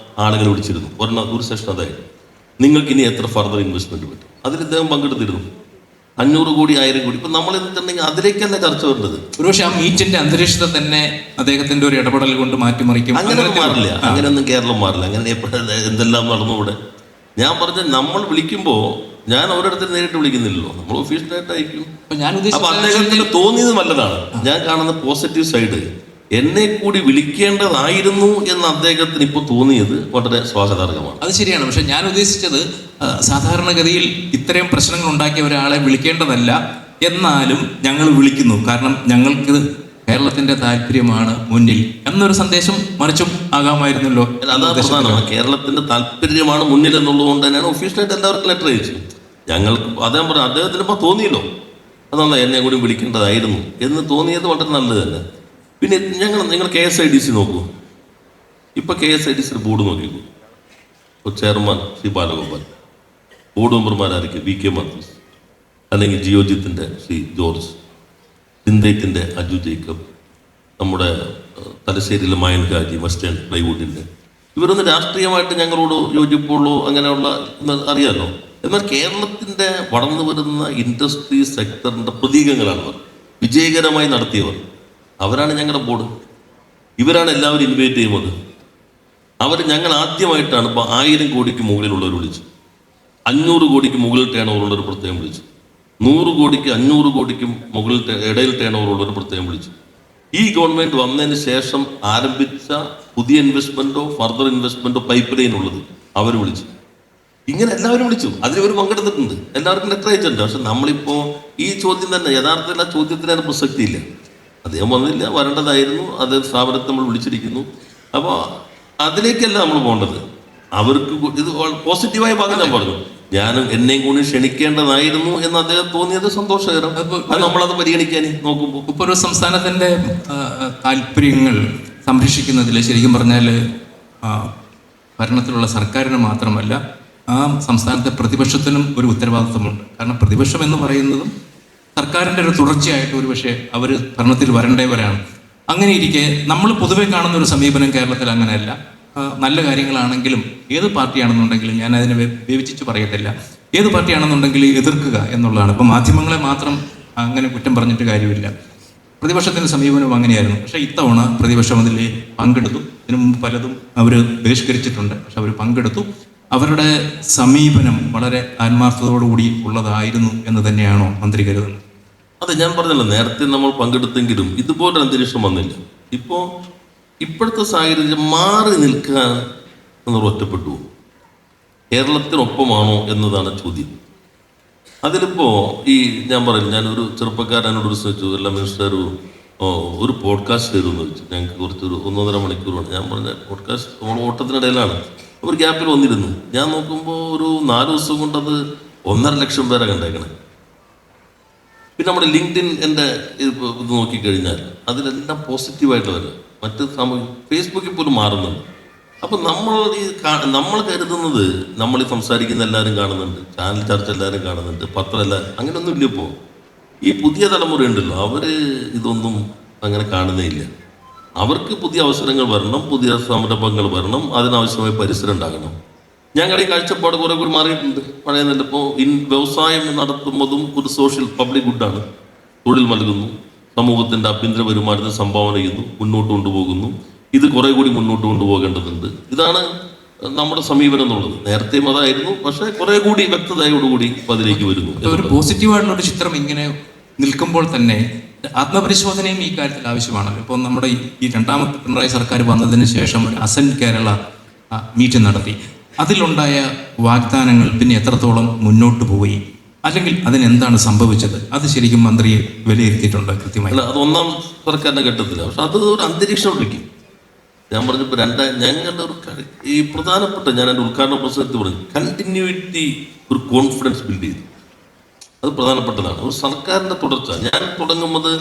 ആളുകൾ വിളിച്ചിരുന്നു. ഒരു സെഷൻ അതായത് നിങ്ങൾക്ക് ഇനി എത്ര ഫർദർ ഇൻവെസ്റ്റ്മെന്റ് പറ്റും, അതിൽ ഇദ്ദേഹം പങ്കെടുത്തിരുന്നു. 500 കോടി 1000 കോടി. ഇപ്പൊ നമ്മൾ എന്നിട്ടുണ്ടെങ്കിൽ അതിലേക്ക് തന്നെ ചർച്ച വേണ്ടത്. ഒരുപക്ഷെ ആ മീറ്റിന്റെ അന്തരീക്ഷത്തെ തന്നെ അദ്ദേഹത്തിന്റെ ഒരു ഇടപെടൽ കൊണ്ട് മാറ്റിമറിക്കും. അങ്ങനെയൊന്നും മാറില്ല, അങ്ങനെയൊന്നും കേരളം മാറില്ല. അങ്ങനെ എന്തെല്ലാം നടന്നുകൂടെ? ഞാൻ പറഞ്ഞ നമ്മൾ വിളിക്കുമ്പോൾ ഞാൻ ഒരിടത്തിൽ നേരിട്ട് വിളിക്കുന്നില്ലല്ലോ, നമ്മൾ ഒഫീഷ്യലായിട്ട് അയക്കും. അപ്പൊ അദ്ദേഹത്തിന് തോന്നിയത് നല്ലതാണ്. ഞാൻ കാണുന്ന പോസിറ്റീവ് സൈഡ്, എന്നെ കൂടി വിളിക്കേണ്ടതായിരുന്നു എന്ന് അദ്ദേഹത്തിന് ഇപ്പോൾ തോന്നിയത് വളരെ സ്വാഗതാർഹമാണ്. അത് ശരിയാണ്. പക്ഷെ ഞാൻ ഉദ്ദേശിച്ചത് സാധാരണഗതിയിൽ ഇത്രയും പ്രശ്നങ്ങൾ ഉണ്ടാക്കിയ ഒരാളെ വിളിക്കേണ്ടതല്ല, എന്നാലും ഞങ്ങൾ വിളിക്കുന്നു, കാരണം ഞങ്ങൾക്ക് കേരളത്തിന്റെ താല്പര്യമാണ് മുന്നിൽ എന്നൊരു സന്ദേശം മറിച്ചും ആകാമായിരുന്നല്ലോ. അതാണ് പ്രധാനമാണ്. കേരളത്തിന്റെ താല്പര്യമാണ് മുന്നിൽ എന്നുള്ളത് കൊണ്ട് തന്നെയാണ് ഒഫീഷ്യലായിട്ട് എല്ലാവർക്കും ലെറ്റർ അയച്ചു. ഞങ്ങൾക്ക് അദ്ദേഹം പറഞ്ഞു, അദ്ദേഹത്തിന് ഇപ്പോൾ തോന്നിയല്ലോ, അതാണ് എന്നെ കൂടി വിളിക്കേണ്ടതായിരുന്നു എന്ന് തോന്നിയത് വളരെ നല്ലത് തന്നെ. പിന്നെ നിങ്ങൾ KSIDC നോക്കൂ. ഇപ്പൊ KSIDC ബോർഡ് നോക്കിക്കൂ. ഇപ്പോൾ ചെയർമാൻ ശ്രീ ബാലഗോപാൽ, ബോർഡ് മെമ്പർമാരായിരിക്കും VK മാത്യൂസ്, അല്ലെങ്കിൽ ജിയോജിത്തിന്റെ ശ്രീ ജോർജ്, സിന്തേറ്റിന്റെ അജു ജേക്കബ്, നമ്മുടെ തലശ്ശേരിയിലെ മയൻ ഹാജി, വെസ്റ്റേൺ പ്ലൈവുഡിന്റെ. ഇവരൊന്നും രാഷ്ട്രീയമായിട്ട് ഞങ്ങളോട് യോജിപ്പുള്ളൂ അങ്ങനെയുള്ള അറിയാമല്ലോ. എന്നാൽ കേരളത്തിന്റെ വളർന്നു വരുന്ന ഇൻഡസ്ട്രി സെക്ടറിന്റെ പ്രതീകങ്ങളാണ് അവർ, വിജയകരമായി നടത്തിയവർ. അവരാണ് ഞങ്ങളുടെ ബോർഡ്. ഇവരാണ് എല്ലാവരും ഇൻവൈറ്റ് ചെയ്യുന്നത്. ഞങ്ങൾ ആദ്യമായിട്ടാണ് ഇപ്പോൾ 1000 കോടിക്ക് മുകളിലുള്ളവർ വിളിച്ചു, 500 കോടിക്ക് മുകളിൽ ടേൺ ഓവറുള്ളവർ പ്രത്യേകം വിളിച്ചു, 100 കോടിക്ക് 500 കോടിക്കും മുകളിൽ ഇടയിൽ ടേൺ ഓവറുള്ളവർ പ്രത്യേകം വിളിച്ചു. ഈ ഗവൺമെന്റ് വന്നതിന് ശേഷം ആരംഭിച്ച പുതിയ ഇൻവെസ്റ്റ്മെന്റോ ഫർദർ ഇൻവെസ്റ്റ്മെന്റോ പൈപ്പ് ലൈൻ ഉള്ളത് അവർ വിളിച്ചു. ഇങ്ങനെ എല്ലാവരും വിളിച്ചു, അതിലവർ പങ്കെടുത്തിട്ടുണ്ട്, എല്ലാവർക്കും ലെറ്റർ അയച്ചിട്ടുണ്ട്. പക്ഷെ നമ്മളിപ്പോ ഈ ചോദ്യം തന്നെ യഥാർത്ഥത്തിൽ ആ ചോദ്യത്തിന് അതിന് പ്രസക്തിയില്ല. അദ്ദേഹം വന്നില്ല, വരേണ്ടതായിരുന്നു, അത് സ്ഥാപനത്തെ നമ്മൾ വിളിച്ചിരിക്കുന്നു. അപ്പോൾ അതിലേക്കല്ല നമ്മൾ പോകേണ്ടത്. അവർക്ക് ഇത് പോസിറ്റീവായ ഭാഗം ഞാൻ പറഞ്ഞു, എന്നെയും കൂടി ക്ഷണിക്കേണ്ടതായിരുന്നു എന്ന് അദ്ദേഹം തോന്നിയത് സന്തോഷകരം. അത് നമ്മളത് പരിഗണിക്കാൻ നോക്കുമ്പോൾ ഇപ്പോൾ ഒരു സംസ്ഥാനത്തിന്റെ താല്പര്യങ്ങൾ സംരക്ഷിക്കുന്നതിൽ ശരിക്കും പറഞ്ഞാൽ ഭരണത്തിലുള്ള സർക്കാരിന് മാത്രമല്ല, ആ സംസ്ഥാനത്തെ പ്രതിപക്ഷത്തിനും ഒരു ഉത്തരവാദിത്വമുണ്ട്. കാരണം പ്രതിപക്ഷം എന്ന് പറയുന്നതും സർക്കാരിൻ്റെ ഒരു തുടർച്ചയായിട്ട് ഒരു പക്ഷേ അവർ ഭരണത്തിൽ വരേണ്ടവരാണ്. അങ്ങനെ ഇരിക്കെ നമ്മൾ പൊതുവെ കാണുന്ന ഒരു സമീപനം കേരളത്തിൽ അങ്ങനെയല്ല. നല്ല കാര്യങ്ങളാണെങ്കിലും ഏത് പാർട്ടിയാണെന്നുണ്ടെങ്കിലും, ഞാൻ അതിനെ വിവേചിച്ച് പറയത്തില്ല, ഏത് പാർട്ടിയാണെന്നുണ്ടെങ്കിലും എതിർക്കുക എന്നുള്ളതാണ്. ഇപ്പം മാധ്യമങ്ങളെ മാത്രം അങ്ങനെ കുറ്റം പറഞ്ഞിട്ട് കാര്യമില്ല. പ്രതിപക്ഷത്തിൻ്റെ സമീപനം അങ്ങനെയായിരുന്നു. പക്ഷേ ഇത്തവണ പ്രതിപക്ഷം അതിൽ പങ്കെടുത്തു. ഇതിനു മുമ്പ് പലതും അവർ ബഹിഷ്കരിച്ചിട്ടുണ്ട്, പക്ഷെ അവർ പങ്കെടുത്തു. അവരുടെ സമീപനം വളരെ ആത്മാർത്ഥതയോടുകൂടി ഉള്ളതായിരുന്നു എന്ന് തന്നെയാണോ മന്ത്രി കരുതുന്നത്? അതെ, ഞാൻ പറഞ്ഞല്ലോ, നേരത്തെ നമ്മൾ പങ്കെടുത്തെങ്കിലും ഇതുപോലെ അന്തരീക്ഷം വന്നില്ല. ഇപ്പോഴത്തെ സാഹചര്യം മാറി നിൽക്കാൻ എന്നൊരു ഒറ്റപ്പെട്ടു. കേരളത്തിനൊപ്പമാണോ എന്നതാണ് ചോദ്യം. അതിലിപ്പോൾ ഞാൻ പറയില്ല, ഞാനൊരു ചെറുപ്പക്കാരനോട് ചോദിച്ചു, എല്ലാ മിനിസ്റ്റർ ഒരു പോഡ്കാസ്റ്റ് തരുമെന്ന് വെച്ചു. ഞങ്ങൾക്ക് കുറച്ചൊരു 1.5 മണിക്കൂറാണ്. ഞാൻ പറഞ്ഞ പോഡ്കാസ്റ്റ് നമ്മൾ ഓട്ടത്തിനിടയിലാണ്, ഒരു ഗ്യാപ്പിൽ വന്നിരുന്നു. ഞാൻ നോക്കുമ്പോൾ ഒരു 4 ദിവസം കൊണ്ട് അത് 1.5 ലക്ഷം പേരെ കണ്ടേക്കണേ. പിന്നെ നമ്മുടെ ലിങ്ക്ഡിൻ എൻ്റെ ഇത് നോക്കിക്കഴിഞ്ഞാൽ അതിലെല്ലാം പോസിറ്റീവായിട്ട് വരും. മറ്റ് ഫേസ്ബുക്കിൽ പോലും മാറുന്നുണ്ട്. അപ്പം നമ്മൾ കരുതുന്നത് നമ്മൾ സംസാരിക്കുന്ന എല്ലാവരും കാണുന്നുണ്ട്, ചാനൽ ചർച്ച എല്ലാവരും കാണുന്നുണ്ട്, പത്രം എല്ലാവരും, അങ്ങനെയൊന്നും ഇല്ല. ഇപ്പോൾ ഈ പുതിയ തലമുറ ഉണ്ടല്ലോ, അവർ ഇതൊന്നും അങ്ങനെ കാണുന്നേ ഇല്ല. അവർക്ക് പുതിയ അവസരങ്ങൾ വരണം, പുതിയ സംരംഭങ്ങൾ വരണം, അതിനാവശ്യമായ പരിസരം ഉണ്ടാകണം. ഞങ്ങളുടെ ഈ കാഴ്ചപ്പാട് കുറെ കൂടി മാറിയിട്ടുണ്ട്. പഴയ നല്ല ഇപ്പോൾ വ്യവസായം നടത്തുന്നതും ഒരു സോഷ്യൽ പബ്ലിക് ഗുഡാണ്. തൊഴിൽ നൽകുന്നു, സമൂഹത്തിൻ്റെ ആഭ്യന്തര വരുമാനത്തിന് സംഭാവന ചെയ്യുന്നു, മുന്നോട്ട് കൊണ്ടുപോകുന്നു. ഇത് കുറെ കൂടി മുന്നോട്ട് കൊണ്ടുപോകേണ്ടതുണ്ട്. ഇതാണ് നമ്മുടെ സമീപനം എന്നുള്ളത്. നേരത്തെയും അതായിരുന്നു, പക്ഷേ കുറെ കൂടി വ്യക്തതയോടുകൂടി അതിലേക്ക് വരുന്നു. ഒരു പോസിറ്റീവായിട്ടുള്ള ഒരു ചിത്രം ഇങ്ങനെ നിൽക്കുമ്പോൾ തന്നെ ആത്മപരിശോധനയും ഈ കാര്യത്തിൽ ആവശ്യമാണല്ലോ. ഇപ്പോൾ നമ്മുടെ ഈ രണ്ടാമത്തെ പിണറായി സർക്കാർ വന്നതിന് ശേഷം ഒരു അസെന്റ് കേരള മീറ്റ് നടത്തി. അതിലുണ്ടായ വാഗ്ദാനങ്ങൾ പിന്നെ എത്രത്തോളം മുന്നോട്ട് പോയി, അല്ലെങ്കിൽ അതിനെന്താണ് സംഭവിച്ചത്, അത് ശരിക്കും മന്ത്രി വിലയിരുത്തിയിട്ടുണ്ട് കൃത്യമായി? അല്ല, അത് ഒന്നാം സർക്കാരിന്റെ ഘട്ടത്തില്ല. പക്ഷെ അത് ഒരു അന്തരീക്ഷം ഒരുക്കി. ഞാൻ പറഞ്ഞപ്പോൾ ഞങ്ങളുടെ ഒരു ഈ പ്രധാനപ്പെട്ട, ഞാൻ എൻ്റെ ഉദ്ഘാടന പ്രസംഗത്തിൽ പറഞ്ഞു, കണ്ടിന്യൂറ്റി, ഒരു കോൺഫിഡൻസ് ബിൽഡ് ചെയ്തു. അത് പ്രധാനപ്പെട്ടതാണ്. ഒരു സർക്കാരിൻ്റെ തുടർച്ച. ഞാൻ തുടങ്ങുന്നത്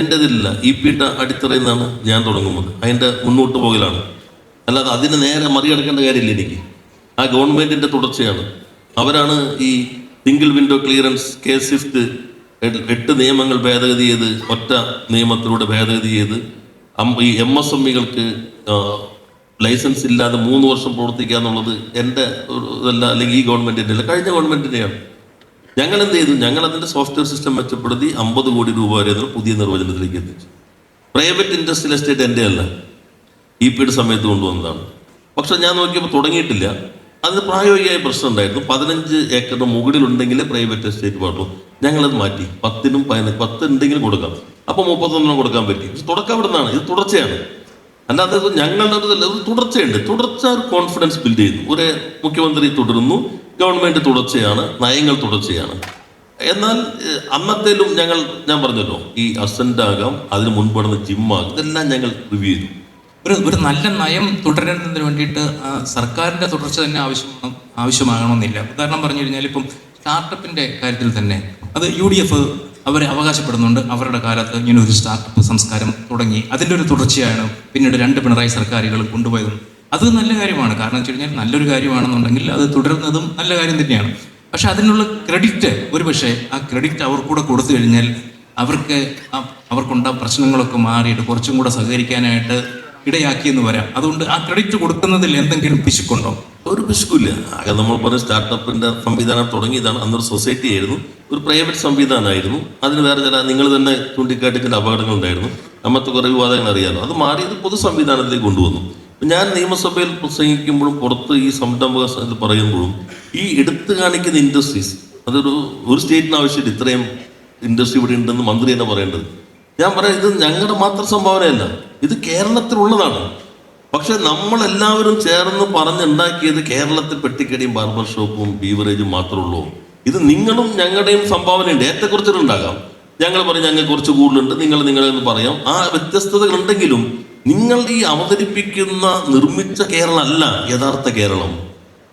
എൻ്റെതില്ല, EPയുടെ അടിത്തറയിൽ നിന്നാണ് ഞാൻ തുടങ്ങുന്നത്. അതിൻ്റെ മുന്നോട്ട് പോകലാണ്. അല്ലാതെ അതിന് നേരെ മറികടക്കേണ്ട കാര്യമില്ല എനിക്ക്. ആ ഗവൺമെൻറ്റിൻ്റെ തുടർച്ചയാണ്. അവരാണ് ഈ single window clearance, case Swift 8 നിയമങ്ങൾ ഭേദഗതി ചെയ്ത്, ഒറ്റ നിയമത്തിലൂടെ ഭേദഗതി ചെയ്ത് ഈ MSMEകൾക്ക് ലൈസൻസ് ഇല്ലാതെ 3 വർഷം പ്രവർത്തിക്കുക എന്നുള്ളത് എൻ്റെ ഇതല്ല, അല്ലെങ്കിൽ ഈ ഗവൺമെൻറ്റിൻ്റെ അല്ല, കഴിഞ്ഞ ഗവൺമെൻറ്റിൻ്റെയാണ്. ഞങ്ങൾ എന്ത് ചെയ്തു? ഞങ്ങൾ അതിൻ്റെ സോഫ്റ്റ്വെയർ സിസ്റ്റം മെച്ചപ്പെടുത്തി 50 കോടി രൂപ വരെ അതിന് പുതിയ നിർവചനത്തിലേക്ക് എത്തിച്ചു. പ്രൈവറ്റ് ഇൻഡസ്ട്രിയൽ എസ്റ്റേറ്റ് എൻ്റെ അല്ല, EPയുടെ സമയത്ത് കൊണ്ടുവന്നതാണ്. പക്ഷെ ഞാൻ നോക്കിയപ്പോൾ തുടങ്ങിയിട്ടില്ല. അതിന് പ്രായോഗികമായ പ്രശ്നം ഉണ്ടായിരുന്നു. 15 ഏക്കറിന് മുകളിലുണ്ടെങ്കിലേ പ്രൈവറ്റ് എസ്റ്റേറ്റ് പാടുള്ളൂ. ഞങ്ങളത് മാറ്റി 10-നും 10 ഉണ്ടെങ്കിലും കൊടുക്കാം. അപ്പോൾ 31 കൊടുക്കാൻ പറ്റി. പക്ഷെ തുടക്കം അവിടെ നിന്നാണ്. ഇത് തുടർച്ചയാണ്. അല്ലാതെ ഞങ്ങളുടെ ഒരു തുടർച്ചയുണ്ട്. തുടർച്ച ഒരു കോൺഫിഡൻസ് ബിൽഡ് ചെയ്യുന്നു. ഒരു മുഖ്യമന്ത്രി തുടരുന്നു, ഗവൺമെന്റ് തുടർച്ചയാണ്, നയങ്ങൾ തുടർച്ചയാണ്. എന്നാൽ അന്നത്തേലും ഞാൻ പറഞ്ഞല്ലോ, ഈ അസന്റ് ആകാം, അതിന് മുൻപ് ജിമ്മാകാം, ഇതെല്ലാം ഞങ്ങൾ റിവ്യൂ ചെയ്തു. ഒരു നല്ല നയം തുടരുന്നതിന് വേണ്ടിയിട്ട് സർക്കാരിൻ്റെ തുടർച്ച തന്നെ ആവശ്യമാകണമെന്നില്ല. ഉദാഹരണം പറഞ്ഞു കഴിഞ്ഞാൽ ഇപ്പം സ്റ്റാർട്ടപ്പിൻ്റെ കാര്യത്തിൽ തന്നെ അത് UDF അവർ അവകാശപ്പെടുന്നുണ്ട്. അവരുടെ കാലത്ത് ഇങ്ങനെ ഒരു സ്റ്റാർട്ടപ്പ് സംസ്കാരം തുടങ്ങി, അതിൻ്റെ ഒരു തുടർച്ചയാണ് പിന്നീട് 2 പിണറായി സർക്കാരുകൾ കൊണ്ടുപോയത്. അത് നല്ല കാര്യമാണ്. കാരണം വെച്ച് കഴിഞ്ഞാൽ നല്ലൊരു കാര്യമാണെന്നുണ്ടെങ്കിൽ അത് തുടരുന്നതും നല്ല കാര്യം തന്നെയാണ്. പക്ഷെ അതിനുള്ള ക്രെഡിറ്റ്, ഒരുപക്ഷെ ആ ക്രെഡിറ്റ് അവർക്കൂടെ കൊടുത്തു കഴിഞ്ഞാൽ അവർക്കുണ്ട പ്രശ്നങ്ങളൊക്കെ മാറിയിട്ട് കുറച്ചും കൂടെ സഹകരിക്കാനായിട്ട് ഇടയാക്കിയെന്ന് വരാം. അതുകൊണ്ട് ആ ക്രെഡിറ്റ് കൊടുക്കുന്നതിൽ എന്തെങ്കിലും പിശുക്കുണ്ടോ? ഒരു പിശുക്കില്ല. ആകെ നമ്മൾ പറഞ്ഞ സ്റ്റാർട്ടപ്പിന്റെ സംവിധാനം തുടങ്ങിയതാണ്. അന്നൊരു സൊസൈറ്റി ആയിരുന്നു, ഒരു പ്രൈവറ്റ് സംവിധാനമായിരുന്നു. അതിന് വേറെ ചില നിങ്ങൾ തന്നെ ചൂണ്ടിക്കാട്ടി ചില അപകടങ്ങൾ ഉണ്ടായിരുന്നു. നമ്മത്തെ കുറേ വിവാദങ്ങൾ അറിയാമല്ലോ. അത് മാറിയത് പൊതു സംവിധാനത്തിലേക്ക് കൊണ്ടുവന്നു. ഞാൻ നിയമസഭയിൽ പ്രസംഗിക്കുമ്പോഴും പുറത്ത് ഈ സംരംഭക പറയുമ്പോഴും ഈ എടുത്തു കാണിക്കുന്ന ഇൻഡസ്ട്രീസ്, ഒരു സ്റ്റേറ്റിന് ആവശ്യമില്ല ഇത്രയും ഇൻഡസ്ട്രി ഇവിടെ ഉണ്ടെന്ന് മന്ത്രി തന്നെ പറയേണ്ടത്. ഞാൻ പറയാം, ഇത് ഞങ്ങളുടെ മാത്രം സംഭാവനയല്ല, ഇത് കേരളത്തിലുള്ളതാണ്. പക്ഷെ നമ്മളെല്ലാവരും ചേർന്ന് പറഞ്ഞുണ്ടാക്കിയത് കേരളത്തിൽ പെട്ടിക്കടിയും ബാർബർ ഷോപ്പും ബീവറേജും മാത്രമേ ഉള്ളൂ. ഇത് നിങ്ങളും ഞങ്ങളുടെയും സംഭാവനയുണ്ട്. ഏറ്റക്കുറച്ചിലുണ്ടാകാം. ഞങ്ങൾ പറയും ഞങ്ങൾക്ക് കുറച്ച് കൂടുതലുണ്ട്, നിങ്ങളെന്ന് പറയാം. ആ വ്യത്യസ്തതകൾ ഉണ്ടെങ്കിലും നിങ്ങൾ ഈ അവതരിപ്പിക്കുന്ന നിർമ്മിച്ച കേരളം അല്ല യഥാർത്ഥ കേരളം.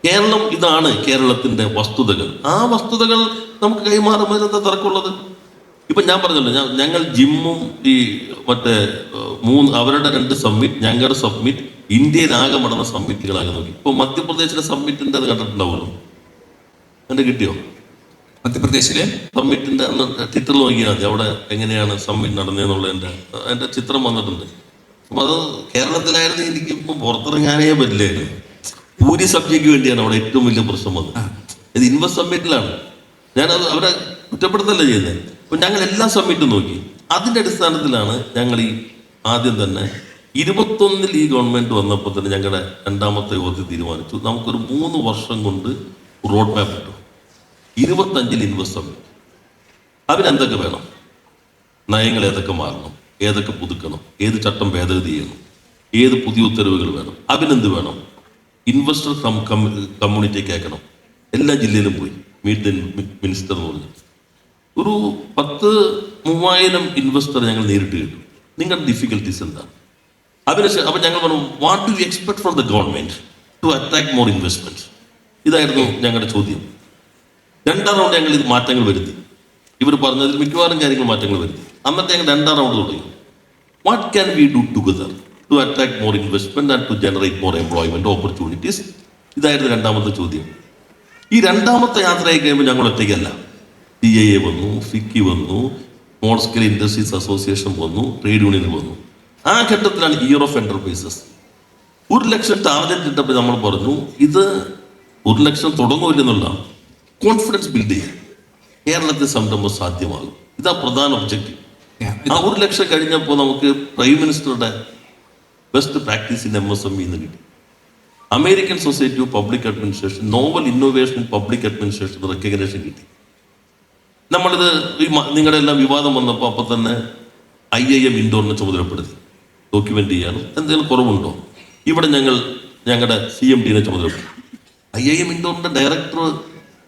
കേരളം ഇതാണ് കേരളത്തിന്റെ വസ്തുതകൾ. ആ വസ്തുതകൾ നമുക്ക് കൈമാറുമ്പോൾ എന്താ തർക്കമുള്ളത്? ഇപ്പൊ ഞാൻ പറഞ്ഞല്ലോ, ഞങ്ങൾ ജിമ്മും ഈ മറ്റേ അവരുടെ 2 സബ്മിറ്റ്, ഞങ്ങളുടെ സബ്മിറ്റ്, ഇന്ത്യയിലാകെ നടന്ന സബ്മിറ്റുകളാകെ നോക്കി. ഇപ്പൊ മധ്യപ്രദേശിലെ സബ്മിറ്റിന്റെ അത് കണ്ടിട്ടുണ്ടാവുമല്ലോ, എന്റെ കിട്ടിയോ? മധ്യപ്രദേശിലെ സബ്മിറ്റിന്റെ അന്ന് ട്വിറ്ററിൽ നോക്കിയാൽ മതി, അവിടെ എങ്ങനെയാണ് സബ്മിറ്റ് നടന്നതെന്നുള്ള എൻ്റെ ചിത്രം വന്നിട്ടുണ്ട്. അപ്പൊ അത് കേരളത്തിലായിരുന്നു എനിക്ക് ഇപ്പം പുറത്തിറങ്ങാനേ പറ്റില്ലായിരുന്നു. പൂരി സബ്ജയ്ക്ക് വേണ്ടിയാണ് അവിടെ ഏറ്റവും വലിയ പ്രശ്നം വന്നത്. ഇത് ഇൻവെസ്റ്റ് സബ്മിറ്റിലാണ്. ഞാനത് അവരെ കുറ്റപ്പെടുത്തല്ല ചെയ്യുന്നത്. അപ്പൊ ഞങ്ങൾ എല്ലാ സബ്മിറ്റും നോക്കി. അതിന്റെ അടിസ്ഥാനത്തിലാണ് ഞങ്ങൾ ഈ ആദ്യം തന്നെ 21 ഈ ഗവൺമെന്റ് വന്നപ്പോൾ തന്നെ ഞങ്ങളുടെ 2ാമത്തെ യോഗത്തിൽ തീരുമാനിച്ചു, നമുക്കൊരു 3 വർഷം കൊണ്ട് റോഡ് മാപ്പ് കിട്ടും. 25 ഇൻവെസ്റ്റ് സബ്മിറ്റ്. അതിനെന്തൊക്കെ വേണം, നയങ്ങൾ ഏതൊക്കെ മാറണം, ഏതൊക്കെ പുതുക്കണം, ഏത് ചട്ടം ഭേദഗതി ചെയ്യണം, ഏത് പുതിയ ഉത്തരവുകൾ വേണം, അതിനെന്ത് വേണം, ഇൻവെസ്റ്റർ കമ്മ്യൂണിറ്റി കേൾക്കണം. എല്ലാ ജില്ലയിലും പോയി മീറ്റ് ദ മിനിസ്റ്റർ എന്ന് പറഞ്ഞു. ഒരു 10,000-3000 ഇൻവെസ്റ്റർ ഞങ്ങൾ നേരിട്ട് കിട്ടും. നിങ്ങളുടെ ഡിഫിക്കൽട്ടീസ് എന്താണ്? അപ്പം ഞങ്ങൾ പറഞ്ഞു, what do you expect from the government to attract more investment? ഇതായിരുന്നു ഞങ്ങളുടെ ചോദ്യം. 2ാം റൗണ്ട് ഞങ്ങൾ ഇത് മാറ്റങ്ങൾ വരുത്തി. ഇവർ പറഞ്ഞതിൽ മിക്കവാറും കാര്യങ്ങൾ മാറ്റങ്ങൾ വരുത്തി. അന്നത്തെ ഞങ്ങൾ 2ാം റൗണ്ട് തുടങ്ങി. What can we do together to attract more investment and to generate more employment opportunities? ഇതായിരുന്നു 2ാമത്തെ ചോദ്യം. ഈ 2ാമത്തെ യാത്രയായി കഴിയുമ്പോൾ ഞങ്ങൾ ഒറ്റയ്ക്കല്ല. DIA വന്നു, FICCI വന്നു, സ്മോൾ സ്കെയിൽ ഇൻഡസ്ട്രീസ് അസോസിയേഷൻ വന്നു, ട്രേഡ് യൂണിയൻ വന്നു. ആ ഘട്ടത്തിലാണ് year of enterprises. 1 lakh target ഇട്ടപ്പോൾ നമ്മൾ പറഞ്ഞു ഇത് 1 ലക്ഷം തുടങ്ങുമില്ലെന്നുള്ള കോൺഫിഡൻസ് ബിൽഡ് ചെയ്യുക, കേരളത്തിൽ സംരംഭം സാധ്യമാകും. ഇതാ പ്രധാന ഒബ്ജക്റ്റീവ്. ആ 1 ലക്ഷം കഴിഞ്ഞപ്പോൾ നമുക്ക് പ്രൈം മിനിസ്റ്ററുടെ ബെസ്റ്റ് പ്രാക്ടീസ് ഇൻ MSME എന്ന് കിട്ടി. American society of public administration novel innovation in public administration recognition കിട്ടി. നമ്മളിത് നിങ്ങളുടെ എല്ലാം വിവാദം വന്നപ്പോൾ അപ്പം തന്നെ IIM ഇൻഡോറിനെ ചുമതലപ്പെടുത്തി ഡോക്യുമെന്റ് ചെയ്യാനും എന്തെങ്കിലും കുറവുണ്ടോ. ഇവിടെ ഞങ്ങളുടെ CMDനെ ചുമതലപ്പെടുത്തി. IIM ഇൻഡോറിന്റെ ഡയറക്ടർ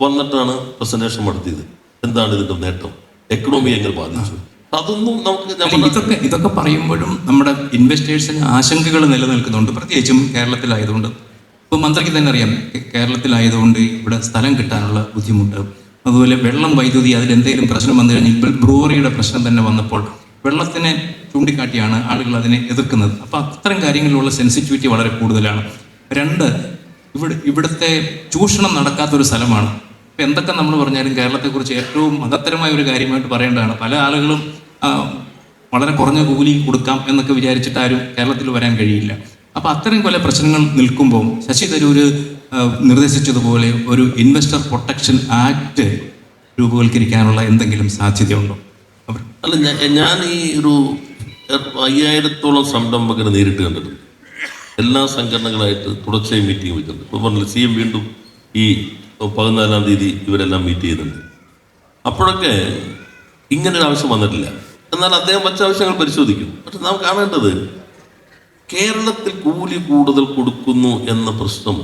വന്നിട്ടാണ് പ്രസന്റേഷൻ നടത്തിയത്. എന്താണ് ഇതിന്റെ നേട്ടം, എക്കണോമി എങ്ങനെ ബാധിച്ചു, അതൊന്നും നമുക്ക് ഇതൊക്കെ പറയുമ്പോഴും നമ്മുടെ ഇൻവെസ്റ്റേഴ്സിന് ആശങ്കകൾ നിലനിൽക്കുന്നുണ്ട്, പ്രത്യേകിച്ചും കേരളത്തിലായതുകൊണ്ട്. ഇപ്പോൾ മന്ത്രിക്ക് തന്നെ അറിയാം, കേരളത്തിലായതുകൊണ്ട് ഇവിടെ സ്ഥലം കിട്ടാനുള്ള ബുദ്ധിമുട്ട്, അതുപോലെ വെള്ളം, വൈദ്യുതി, അതിലെന്തെങ്കിലും പ്രശ്നം വന്നു കഴിഞ്ഞാൽ ഇപ്പോൾ ബ്രൂവറിയുടെ പ്രശ്നം തന്നെ വന്നപ്പോൾ വെള്ളത്തിനെ ചൂണ്ടിക്കാട്ടിയാണ് ആളുകൾ അതിനെ എതിർക്കുന്നത്. അപ്പോൾ അത്തരം കാര്യങ്ങളിലുള്ള സെൻസിറ്റിവിറ്റി വളരെ കൂടുതലാണ്. 2, ഇവിടുത്തെ ചൂഷണം നടക്കാത്തൊരു സ്ഥലമാണ്. ഇപ്പം എന്തൊക്കെ നമ്മൾ പറഞ്ഞാലും കേരളത്തെക്കുറിച്ച് ഏറ്റവും മഹത്തരമായ ഒരു കാര്യമായിട്ട് പറയേണ്ടതാണ്. പല ആളുകളും വളരെ കുറഞ്ഞ കൂലി കൊടുക്കാം എന്നൊക്കെ വിചാരിച്ചിട്ട് ആരും കേരളത്തിൽ വരാൻ കഴിയില്ല. അപ്പോൾ അത്തരം പല പ്രശ്നങ്ങൾ നിൽക്കുമ്പോൾ ശശി തരൂര് നിർദ്ദേശിച്ചതുപോലെ ഒരു ഇൻവെസ്റ്റർ പ്രൊട്ടക്ഷൻ ആക്ട് രൂപവൽക്കരിക്കാനുള്ള എന്തെങ്കിലും സാധ്യതയുണ്ടോ? അല്ല, ഞാൻ ഈ ഒരു 5000-ഓളം സംരംഭകരെ നേരിട്ട് കണ്ടിട്ടുണ്ട്. എല്ലാ സംഘടനകളായിട്ട് തുടർച്ചയായി മീറ്റിംഗ് വെച്ചിട്ടുണ്ട്. ഇപ്പോൾ പറഞ്ഞില്ല, CM വീണ്ടും ഈ 14-ാം തീയതി ഇവരെല്ലാം മീറ്റ് ചെയ്യുന്നുണ്ട്. അപ്പോഴൊക്കെ ഇങ്ങനൊരു ആവശ്യം വന്നിട്ടില്ല. എന്നാൽ അദ്ദേഹം മറ്റു ആവശ്യങ്ങൾ പരിശോധിക്കും. പക്ഷെ നാം കാണേണ്ടത് കേരളത്തിൽ കൂലി കൂടുതൽ കൊടുക്കുന്നു എന്ന പ്രശ്നം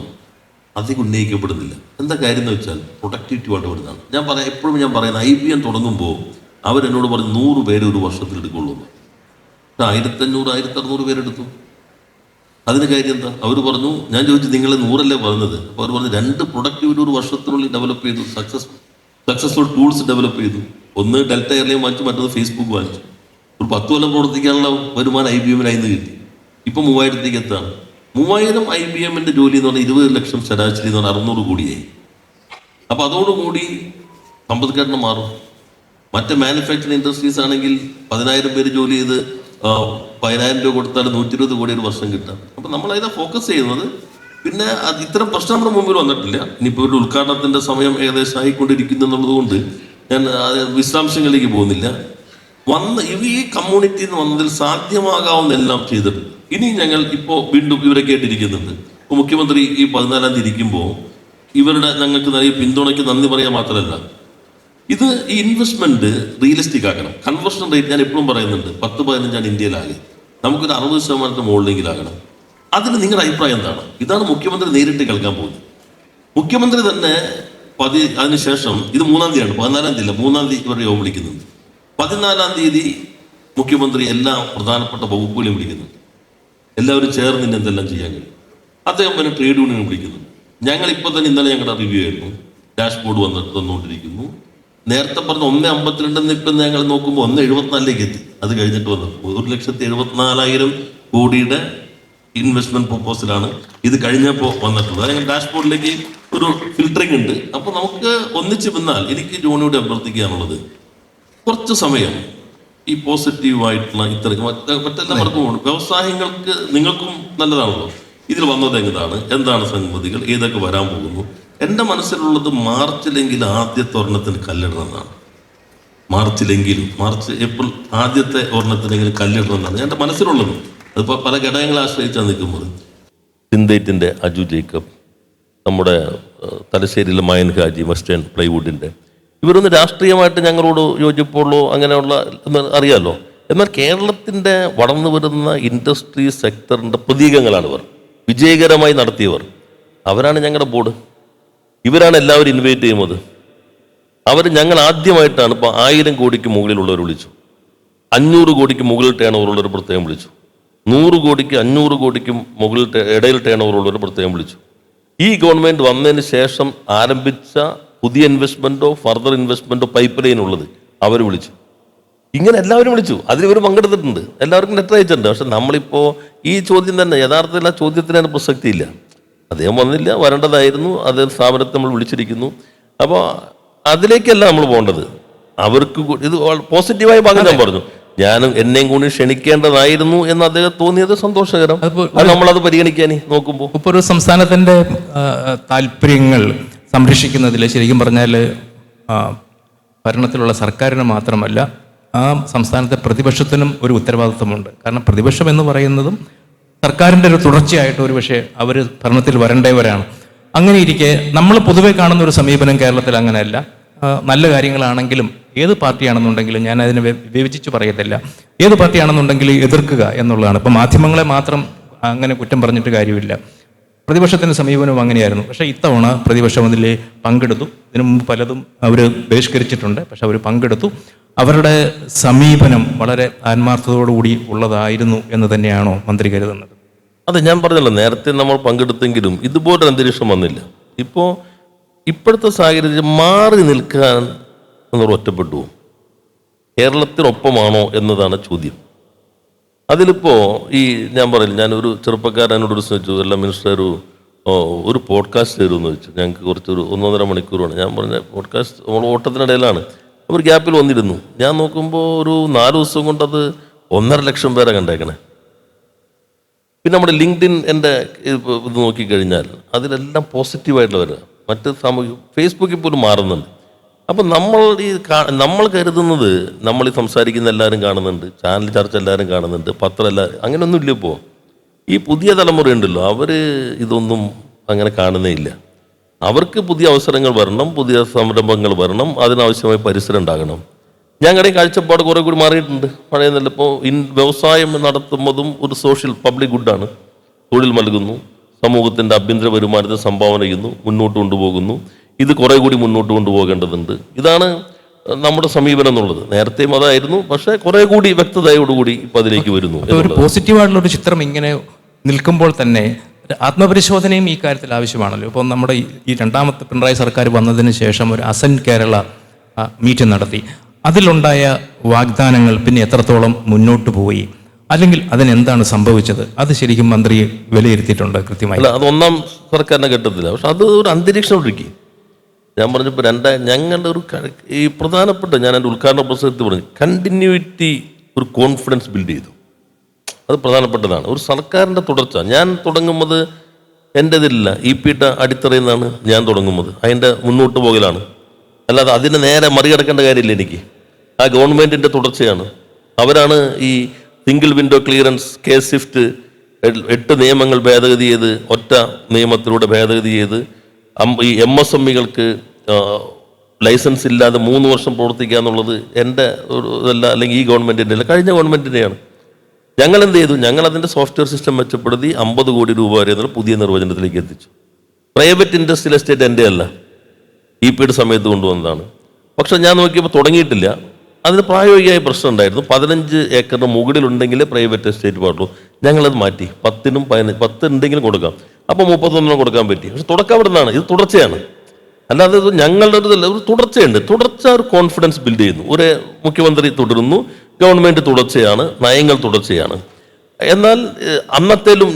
അധികം ഉന്നയിക്കപ്പെടുന്നില്ല. എന്താ കാര്യം എന്ന് വെച്ചാൽ പ്രൊഡക്ടിവിറ്റി വളരെ വരുന്നതാണ്. എപ്പോഴും ഞാൻ പറയുന്നത് IBM തുടങ്ങുമ്പോൾ അവരെന്നോട് പറഞ്ഞു 100 പേര് ഒരു വർഷത്തിൽ എടുക്കുള്ളൂ. 1500 1600 പേരെടുത്തു. അതിന് കാര്യം എന്താ? അവർ പറഞ്ഞു, ഞാൻ ചോദിച്ചു നിങ്ങൾ 100 പറഞ്ഞത്. അപ്പോൾ അവർ പറഞ്ഞു 2 പ്രൊഡക്ടിവിറ്റി ഒരു വർഷത്തിനുള്ളിൽ ഡെവലപ്പ് ചെയ്തു, സക്സസ്ഫുൾ ടൂൾസ് ഡെവലപ്പ് ചെയ്തു. ഒന്ന് ഡെൽറ്റ എയർലൈൻ വാങ്ങിച്ചു, മറ്റൊന്ന് ഫേസ്ബുക്ക് വാങ്ങിച്ചു. ഒരു 10 കൊല്ലം പ്രവർത്തിക്കാനുള്ള വരുമാനം IBM-ൽ കിട്ടി. ഇപ്പം 3000-ലേക്ക് എത്താണ്. 3000 IBM-ന്റെ ജോലി എന്ന് പറഞ്ഞാൽ 20 ലക്ഷം ശരാശരി എന്ന് പറഞ്ഞാൽ 600 കോടിയായി. അപ്പം അതോടുകൂടി സമ്പദ്ഘടന മാറും. മറ്റ് മാനുഫാക്ചറിങ് ഇൻഡസ്ട്രീസ് ആണെങ്കിൽ 10,000 പേര് ജോലി ചെയ്ത് 10,000 രൂപ കൊടുത്താൽ 120 കോടി ഒരു വർഷം കിട്ടാം. അപ്പം നമ്മൾ അതിനെ ഫോക്കസ് ചെയ്യുന്നത്. പിന്നെ ഇത്തരം പ്രശ്നം നമ്മുടെ മുമ്പിൽ വന്നിട്ടില്ല. ഇനിയിപ്പോൾ ഒരു ഉദ്ഘാടനത്തിൻ്റെ സമയം ഏകദേശം ആയിക്കൊണ്ടിരിക്കുന്നു എന്നുള്ളത് കൊണ്ട് ഞാൻ വിശദാംശങ്ങളിലേക്ക് പോകുന്നില്ല. ഈ കമ്മ്യൂണിറ്റിയിൽ നിന്ന് വന്നതിൽ സാധ്യമാകാവുന്ന എല്ലാം ചെയ്തിട്ടുണ്ട്. ഇനി ഞങ്ങൾ ഇപ്പോൾ വീണ്ടും ഇവരെ കേട്ടിരിക്കുന്നുണ്ട്. ഇപ്പോൾ മുഖ്യമന്ത്രി ഈ 14-ാം തീയതി ഇരിക്കുമ്പോൾ ഞങ്ങൾക്ക് നൽകിയ പിന്തുണയ്ക്ക് നന്ദി പറയാൻ മാത്രമല്ല, ഇത് ഈ ഇൻവെസ്റ്റ്മെന്റ് റിയലിസ്റ്റിക് ആക്കണം. കൺവേർഷൻ റേറ്റ് ഞാൻ എപ്പോഴും പറയുന്നുണ്ട് 10-15 ഇന്ത്യയിലാകെ, നമുക്കൊരു 60% മുകളിലെങ്കിലാകണം. അതിന് നിങ്ങളുടെ അഭിപ്രായം എന്താണ്? ഇതാണ് മുഖ്യമന്ത്രി നേരിട്ട് കേൾക്കാൻ പോകുന്നത്. മുഖ്യമന്ത്രി തന്നെ അതിനുശേഷം ഇത് 3-ാം തീയതിയാണ്, 14-ാം തീയതി 3-ാം തീയതി ഇവരുടെ യോഗം വിളിക്കുന്നുണ്ട്. 14-ാം തീയതി മുഖ്യമന്ത്രി എല്ലാ പ്രധാനപ്പെട്ട വകുപ്പുകളെയും വിളിക്കുന്നുണ്ട്. എല്ലാവരും ചേർന്ന് ഇന്ന് എന്തെല്ലാം ചെയ്യാൻ കഴിയും. അദ്ദേഹം പിന്നെ ട്രേഡ് യൂണിയൻ വിളിക്കുന്നുണ്ട്. ഞങ്ങൾ ഇപ്പോൾ തന്നെ ഇന്നലെ ഞങ്ങളുടെ റിവ്യൂ ആയിരുന്നു. ഡാഷ്ബോർഡ് വന്നുകൊണ്ടിരിക്കുന്നു. നേരത്തെ പറഞ്ഞ 1.52 ഇപ്പം ഞങ്ങൾ നോക്കുമ്പോൾ 1.74 എത്തി. അത് കഴിഞ്ഞിട്ട് വന്നു 1,74,000 കോടിയുടെ ഇൻവെസ്റ്റ്മെന്റ് പ്രൊപ്പോസലാണ് ഇത് കഴിഞ്ഞപ്പോൾ വന്നിട്ടുള്ളത്. അതായത് ഡാഷ്ബോർഡിലേക്ക് ഒരു ഫിൽറ്ററിംഗ് ഉണ്ട്. അപ്പോൾ നമുക്ക് ഒന്നിച്ച് വന്നാൽ എനിക്ക് ജോണിയോട് അഭ്യർത്ഥിക്കാനുള്ളത്, കുറച്ച് സമയം ഈ പോസിറ്റീവായിട്ടുള്ള ഇത്തരം മറ്റെല്ലാവർക്കും വ്യവസായങ്ങൾക്ക് നിങ്ങൾക്കും നല്ലതാണല്ലോ. ഇതിൽ വന്നത് എന്താണ് സംഗതികൾ, ഏതൊക്കെ വരാൻ പോകുന്നു. എൻ്റെ മനസ്സിലുള്ളത് മാർച്ചിലെങ്കിൽ ആദ്യത്തെ ഒരെണ്ണത്തിന് കല്ലിടണമെന്നാണ്. ഏപ്രിൽ ആദ്യത്തെ ഒരെണ്ണത്തിനെങ്കിലും കല്ലിടണമെന്നാണ് എൻ്റെ മനസ്സിലുള്ളത്. അതിപ്പോൾ പല ഘടകങ്ങളെ ആശ്രയിച്ചാണ് നിൽക്കുന്നത്. സിന്തേറ്റിൻ്റെ അജു ജേക്കബ്, നമ്മുടെ തലശ്ശേരിയിലെ മയൻ ഹാജി, വെസ്റ്റേൺ പ്ലൈവുഡിൻ്റെ, ഇവരൊന്നും രാഷ്ട്രീയമായിട്ട് ഞങ്ങളോട് യോജിപ്പുള്ളൂ അങ്ങനെയുള്ള അറിയാമല്ലോ. എന്നാൽ കേരളത്തിൻ്റെ വളർന്നു വരുന്ന ഇൻഡസ്ട്രി സെക്ടറിൻ്റെ പ്രതീകങ്ങളാണ് ഇവർ. വിജയകരമായി നടത്തിയവർ അവരാണ് ഞങ്ങളുടെ ബോർഡ്. ഇവരാണ് എല്ലാവരും ഇൻവൈറ്റ് ചെയ്യുന്നത്. ഞങ്ങൾ ആദ്യമായിട്ടാണ് ഇപ്പോൾ 1000 കോടിക്ക് മുകളിലുള്ളവർ വിളിച്ചു, 500 കോടിക്ക് മുകളിൽ ടേൺ ഓവറുള്ളവർ പ്രത്യേകം വിളിച്ചു, 100 കോടിക്ക് 500 കോടിക്കും മുകളിൽ ഇടയിൽ ടേൺ ഓവറുള്ളവർ പ്രത്യേകം വിളിച്ചു. ഈ ഗവൺമെൻറ് വന്നതിന് ശേഷം ആരംഭിച്ച പുതിയ ഇൻവെസ്റ്റ്മെൻറ്റോ ഫർദർ ഇൻവെസ്റ്റ്മെൻറ്റോ പൈപ്പ് ലൈൻ ഉള്ളത് അവർ വിളിച്ചു. ഇങ്ങനെ എല്ലാവരും വിളിച്ചു. അതിലിവർ പങ്കെടുത്തിട്ടുണ്ട്, എല്ലാവർക്കും ലെറ്റർ അയച്ചിട്ടുണ്ട്. പക്ഷെ നമ്മളിപ്പോൾ ഈ ചോദ്യം തന്നെ യഥാർത്ഥത്തിൽ ആ ചോദ്യത്തിന് പ്രസക്തിയില്ല. അദ്ദേഹം വന്നില്ല, വരേണ്ടതായിരുന്നു. അദ്ദേഹം സ്ഥാപനത്തെ നമ്മൾ വിളിച്ചിരിക്കുന്നു. അപ്പോൾ അതിലേക്കല്ല നമ്മൾ പോകേണ്ടത്. അവർക്ക് ഇത് പോസിറ്റീവായ ഭാഗം ഞാൻ പറഞ്ഞു. ഞാനും എന്നെയും കൂടി ക്ഷണിക്കേണ്ടതായിരുന്നു എന്ന് അദ്ദേഹം തോന്നിയത് സന്തോഷകരം. അത് നമ്മളത് പരിഗണിക്കാനേ നോക്കുമ്പോൾ ഇപ്പോൾ ഒരു സംസ്ഥാനത്തിൻ്റെ താല്പര്യങ്ങൾ സംരക്ഷിക്കുന്നതിൽ ശരിക്കും പറഞ്ഞാൽ ഭരണത്തിലുള്ള സർക്കാരിന് മാത്രമല്ല ആ സംസ്ഥാനത്തെ പ്രതിപക്ഷത്തിനും ഒരു ഉത്തരവാദിത്വമുണ്ട്. കാരണം പ്രതിപക്ഷം എന്ന് പറയുന്നതും സർക്കാരിൻ്റെ ഒരു തുടർച്ചയായിട്ട് ഒരു പക്ഷേ അവർ ഭരണത്തിൽ വരേണ്ടവരാണ്. അങ്ങനെ ഇരിക്കെ നമ്മൾ പൊതുവെ കാണുന്ന ഒരു സമീപനം കേരളത്തിൽ അങ്ങനെയല്ല. നല്ല കാര്യങ്ങളാണെങ്കിലും ഏത് പാർട്ടിയാണെന്നുണ്ടെങ്കിലും ഞാൻ അതിനെ വിവേചിച്ച് പറയത്തില്ല, ഏത് പാർട്ടിയാണെന്നുണ്ടെങ്കിലും എതിർക്കുക എന്നുള്ളതാണ്. ഇപ്പം മാധ്യമങ്ങളെ മാത്രം അങ്ങനെ കുറ്റം പറഞ്ഞിട്ട് കാര്യമില്ല. പ്രതിപക്ഷത്തിൻ്റെ സമീപനവും അങ്ങനെയായിരുന്നു. പക്ഷേ ഇത്തവണ പ്രതിപക്ഷം അതിൽ പങ്കെടുത്തു. ഇതിനു മുമ്പ് പലതും അവർ ബഹിഷ്കരിച്ചിട്ടുണ്ട്, പക്ഷെ അവർ പങ്കെടുത്തു. അവരുടെ സമീപനം വളരെ ആത്മാർത്ഥതയോടുകൂടി ഉള്ളതായിരുന്നു എന്ന് തന്നെയാണോ മന്ത്രി കരുതുന്നത്? അതെ, ഞാൻ പറഞ്ഞല്ലോ, നേരത്തെ നമ്മൾ പങ്കെടുത്തെങ്കിലും ഇതുപോലൊരു അന്തരീക്ഷം വന്നില്ല. ഇപ്പോഴത്തെ സാഹചര്യം മാറി നിൽക്കാൻ എന്നൊരു ഒറ്റപ്പെട്ടു. കേരളത്തിനൊപ്പമാണോ എന്നതാണ് ചോദ്യം. അതിലിപ്പോൾ ഞാൻ പറയില്ല, ഞാനൊരു ചെറുപ്പക്കാരനോട് ചോദിച്ചു, എല്ലാ മിനിസ്റ്റർ ഒരു പോഡ്കാസ്റ്റ് തരുമെന്ന് ചോദിച്ചു. ഞങ്ങൾക്ക് കുറച്ചൊരു 1.5 മണിക്കൂറാണ്. ഞാൻ പറഞ്ഞ പോഡ്കാസ്റ്റ് നമ്മൾ ഓട്ടത്തിനിടയിലാണ്, അവർ ഗ്യാപ്പിൽ വന്നിരുന്നു. ഞാൻ നോക്കുമ്പോൾ ഒരു 4 ദിവസം കൊണ്ടത് 1.5 ലക്ഷം പേരെ കണ്ടേക്കണേ. പിന്നെ നമ്മുടെ ലിങ്ക്ഡിൻ എൻ്റെ ഇത് നോക്കിക്കഴിഞ്ഞാൽ അതിലെല്ലാം പോസിറ്റീവായിട്ടുള്ള വരിക. മറ്റ് ഫേസ്ബുക്കിൽ പോലും മാറുന്നുണ്ട്. അപ്പം നമ്മൾ കരുതുന്നത് നമ്മൾ സംസാരിക്കുന്ന എല്ലാവരും കാണുന്നുണ്ട്, ചാനൽ ചർച്ച എല്ലാവരും കാണുന്നുണ്ട്, പത്രം എല്ലാവരും, അങ്ങനെയൊന്നും ഇല്ല. ഇപ്പോൾ ഈ പുതിയ തലമുറ ഉണ്ടല്ലോ, അവർ ഇതൊന്നും അങ്ങനെ കാണുന്നേ ഇല്ല. അവർക്ക് പുതിയ അവസരങ്ങൾ വരണം, പുതിയ സംരംഭങ്ങൾ വരണം, അതിനാവശ്യമായ പരിസരം ഉണ്ടാകണം. ഞങ്ങളുടെ കാഴ്ചപ്പാട് കുറേ കൂടി മാറിയിട്ടുണ്ട്. പഴയതല്ല, ഇപ്പോൾ വ്യവസായം നടത്തുന്നതും ഒരു സോഷ്യൽ പബ്ലിക് ഗുഡാണ്. തൊഴിൽ നൽകുന്നു, സമൂഹത്തിൻ്റെ ആഭ്യന്തര വരുമാനത്തെ സംഭാവന ചെയ്യുന്നു, മുന്നോട്ട് കൊണ്ടുപോകുന്നു. ഇത് കുറേ കൂടി മുന്നോട്ട് കൊണ്ടുപോകേണ്ടതുണ്ട്. ഇതാണ് നമ്മുടെ സമീപനം എന്നുള്ളത്. നേരത്തെയും അതായിരുന്നു, പക്ഷേ കുറേ കൂടി വ്യക്തതയോടുകൂടി ഇപ്പം അതിലേക്ക് വരുന്നു. ഒരു പോസിറ്റീവായിട്ടുള്ളൊരു ചിത്രം ഇങ്ങനെ നിൽക്കുമ്പോൾ തന്നെ ആത്മപരിശോധനയും ഈ കാര്യത്തിൽ ആവശ്യമാണല്ലോ. ഇപ്പോൾ നമ്മുടെ ഈ 2ാമത്തെ പിണറായി സർക്കാർ വന്നതിന് ശേഷം ഒരു അസൻ കേരള മീറ്റിംഗ് നടത്തി. അതിലുണ്ടായ വാഗ്ദാനങ്ങൾ പിന്നെ എത്രത്തോളം മുന്നോട്ട് പോയി, അല്ലെങ്കിൽ അതിനെന്താണ് സംഭവിച്ചത്, അത് ശരിക്കും മന്ത്രി വിലയിരുത്തിയിട്ടുണ്ട് കൃത്യമായി? അല്ല, അത് 1ാം സർക്കാരിനെ ഘട്ടത്തില്ല. പക്ഷെ അത് ഒരു അന്തരീക്ഷം ഒരുക്കി. ഞാൻ പറഞ്ഞപ്പോൾ ഞങ്ങളുടെ ഈ പ്രധാനപ്പെട്ട, ഞാൻ എൻ്റെ ഉദ്ഘാടന പ്രസംഗത്തിൽ പറഞ്ഞു, കണ്ടിന്യൂറ്റി, ഒരു കോൺഫിഡൻസ് ബിൽഡ് ചെയ്തു. അത് പ്രധാനപ്പെട്ടതാണ്. ഒരു സർക്കാരിൻ്റെ തുടർച്ച. ഞാൻ തുടങ്ങുന്നത് എൻ്റെതില്ല, ഇപിയുടെ അടിത്തറയിൽ നിന്നാണ് ഞാൻ തുടങ്ങുന്നത്. അതിൻ്റെ മുന്നോട്ട് പോകലാണ്. അല്ലാതെ അതിനെ നേരെ മറികടക്കേണ്ട കാര്യമില്ല എനിക്ക്. ആ ഗവൺമെൻറ്റിൻ്റെ തുടർച്ചയാണ്. അവരാണ് ഈ single window clearance, case shift, 8 നിയമങ്ങൾ ഭേദഗതി ചെയ്ത്, ഒറ്റ നിയമത്തിലൂടെ ഭേദഗതി ചെയ്ത് ഈ MSMEകൾക്ക് ലൈസൻസ് ഇല്ലാതെ 3 വർഷം പ്രവർത്തിക്കുക എന്നുള്ളത് എൻ്റെ ഒരു ഇതല്ല, അല്ലെങ്കിൽ ഈ ഗവൺമെൻറ്റിൻ്റെ അല്ല, കഴിഞ്ഞ ഗവൺമെൻറ്റിൻ്റെയാണ്. ഞങ്ങൾ എന്ത് ചെയ്തു? ഞങ്ങൾ അതിൻ്റെ സോഫ്റ്റ്വെയർ സിസ്റ്റം മെച്ചപ്പെടുത്തി 50 കോടി രൂപ വരെ എന്നുള്ള പുതിയ നിർവചനത്തിലേക്ക് എത്തിച്ചു. പ്രൈവറ്റ് ഇൻഡസ്ട്രിയൽ എസ്റ്റേറ്റ് എൻ്റെ അല്ല, ഇപിയുടെ സമയത്ത് കൊണ്ടുവന്നതാണ്. പക്ഷെ ഞാൻ നോക്കിയപ്പോൾ തുടങ്ങിയിട്ടില്ല. അതിന് പ്രായോഗികമായ പ്രശ്നം ഉണ്ടായിരുന്നു. 15 ഏക്കറിന് മുകളിലുണ്ടെങ്കിലേ പ്രൈവറ്റ് എസ്റ്റേറ്റ് പാടുള്ളൂ. ഞങ്ങളത് മാറ്റി 10-നും 10 ഉണ്ടെങ്കിലും കൊടുക്കാം. അപ്പോൾ 31 കൊടുക്കാൻ പറ്റി. പക്ഷെ തുടക്കം അവിടെ നിന്നാണ്. ഇത് തുടർച്ചയാണ്. അല്ലാതെ ഇത് ഞങ്ങളുടെ ഒരു തുടർച്ചയുണ്ട്. തുടർച്ച ഒരു കോൺഫിഡൻസ് ബിൽഡ് ചെയ്യുന്നു. ഒരു മുഖ്യമന്ത്രി തുടരുന്നു, ഗവൺമെൻറ് തുടർച്ചയാണ്, നയങ്ങൾ തുടർച്ചയാണ്. എന്നാൽ അന്നത്തേലും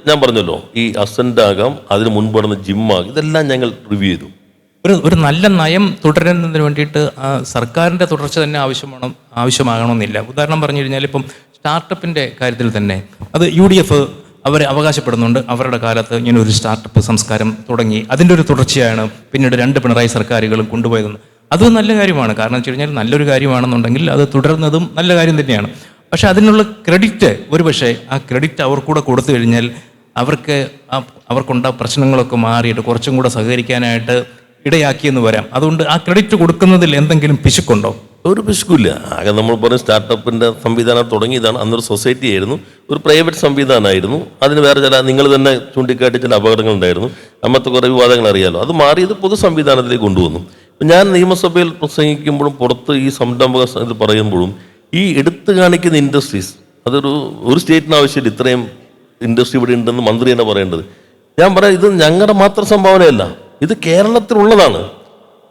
ഞാൻ പറഞ്ഞല്ലോ, ഈ അസൻ്റാകാം, അതിന് മുൻപ് നടന്ന ജിമ്മാകാം, ഇതെല്ലാം ഞങ്ങൾ റിവ്യൂ ചെയ്തു. ഒരു നല്ല നയം തുടരുന്നതിന് വേണ്ടിയിട്ട് സർക്കാരിൻ്റെ തുടർച്ച തന്നെ ആവശ്യമാകണമെന്നില്ല. ഉദാഹരണം പറഞ്ഞു കഴിഞ്ഞാൽ ഇപ്പം സ്റ്റാർട്ടപ്പിൻ്റെ കാര്യത്തിൽ തന്നെ അത് UDF അവർ അവകാശപ്പെടുന്നുണ്ട്. അവരുടെ കാലത്ത് ഇങ്ങനെ ഒരു സ്റ്റാർട്ടപ്പ് സംസ്കാരം തുടങ്ങി, അതിൻ്റെ ഒരു തുടർച്ചയാണ് പിന്നീട് 2 പിണറായി സർക്കാരുകളും കൊണ്ടുപോയതെന്ന്. അത് നല്ല കാര്യമാണ്. കാരണം വെച്ച് കഴിഞ്ഞാൽ നല്ലൊരു കാര്യമാണെന്നുണ്ടെങ്കിൽ അത് തുടരുന്നതും നല്ല കാര്യം തന്നെയാണ്. പക്ഷെ അതിനുള്ള ക്രെഡിറ്റ്, ഒരുപക്ഷെ ആ ക്രെഡിറ്റ് അവർക്കൂടെ കൊടുത്തു കഴിഞ്ഞാൽ അവർക്കുണ്ട പ്രശ്നങ്ങളൊക്കെ മാറിയിട്ട് കുറച്ചും കൂടെ സഹകരിക്കാനായിട്ട് ഇടയാക്കിയെന്ന് വരാം. അതുകൊണ്ട് ആ ക്രെഡിറ്റ് കൊടുക്കുന്നതിൽ എന്തെങ്കിലും പിശുക്കുണ്ടോ? ഒരു പിശുക്കില്ല. ആകെ നമ്മൾ പറഞ്ഞ സ്റ്റാർട്ടപ്പിൻ്റെ സംവിധാനം തുടങ്ങിയതാണ്. അന്നൊരു സൊസൈറ്റി ആയിരുന്നു, ഒരു പ്രൈവറ്റ് സംവിധാനമായിരുന്നു. അതിന് വേറെ നിങ്ങൾ തന്നെ ചൂണ്ടിക്കാട്ടി ചില അപകടങ്ങളുണ്ടായിരുന്നു. അന്നത്തെ കുറേ വിവാദങ്ങൾ അറിയാമല്ലോ. അത് മാറിയത് പൊതു സംവിധാനത്തിലേക്ക് കൊണ്ടുവന്നു. ഞാൻ നിയമസഭയിൽ പ്രസംഗിക്കുമ്പോഴും പുറത്ത് ഈ സംരംഭക ഇത് പറയുമ്പോഴും ഈ എടുത്തു കാണിക്കുന്ന ഇൻഡസ്ട്രീസ്, ഒരു സ്റ്റേറ്റിന് ആവശ്യമില്ല ഇത്രയും ഇൻഡസ്ട്രി ഇവിടെ ഉണ്ടെന്ന് മന്ത്രി തന്നെ പറയേണ്ടത്. ഞാൻ പറയാം, ഇത് ഞങ്ങളുടെ മാത്രം സംഭാവനയല്ല, ഇത് കേരളത്തിലുള്ളതാണ്.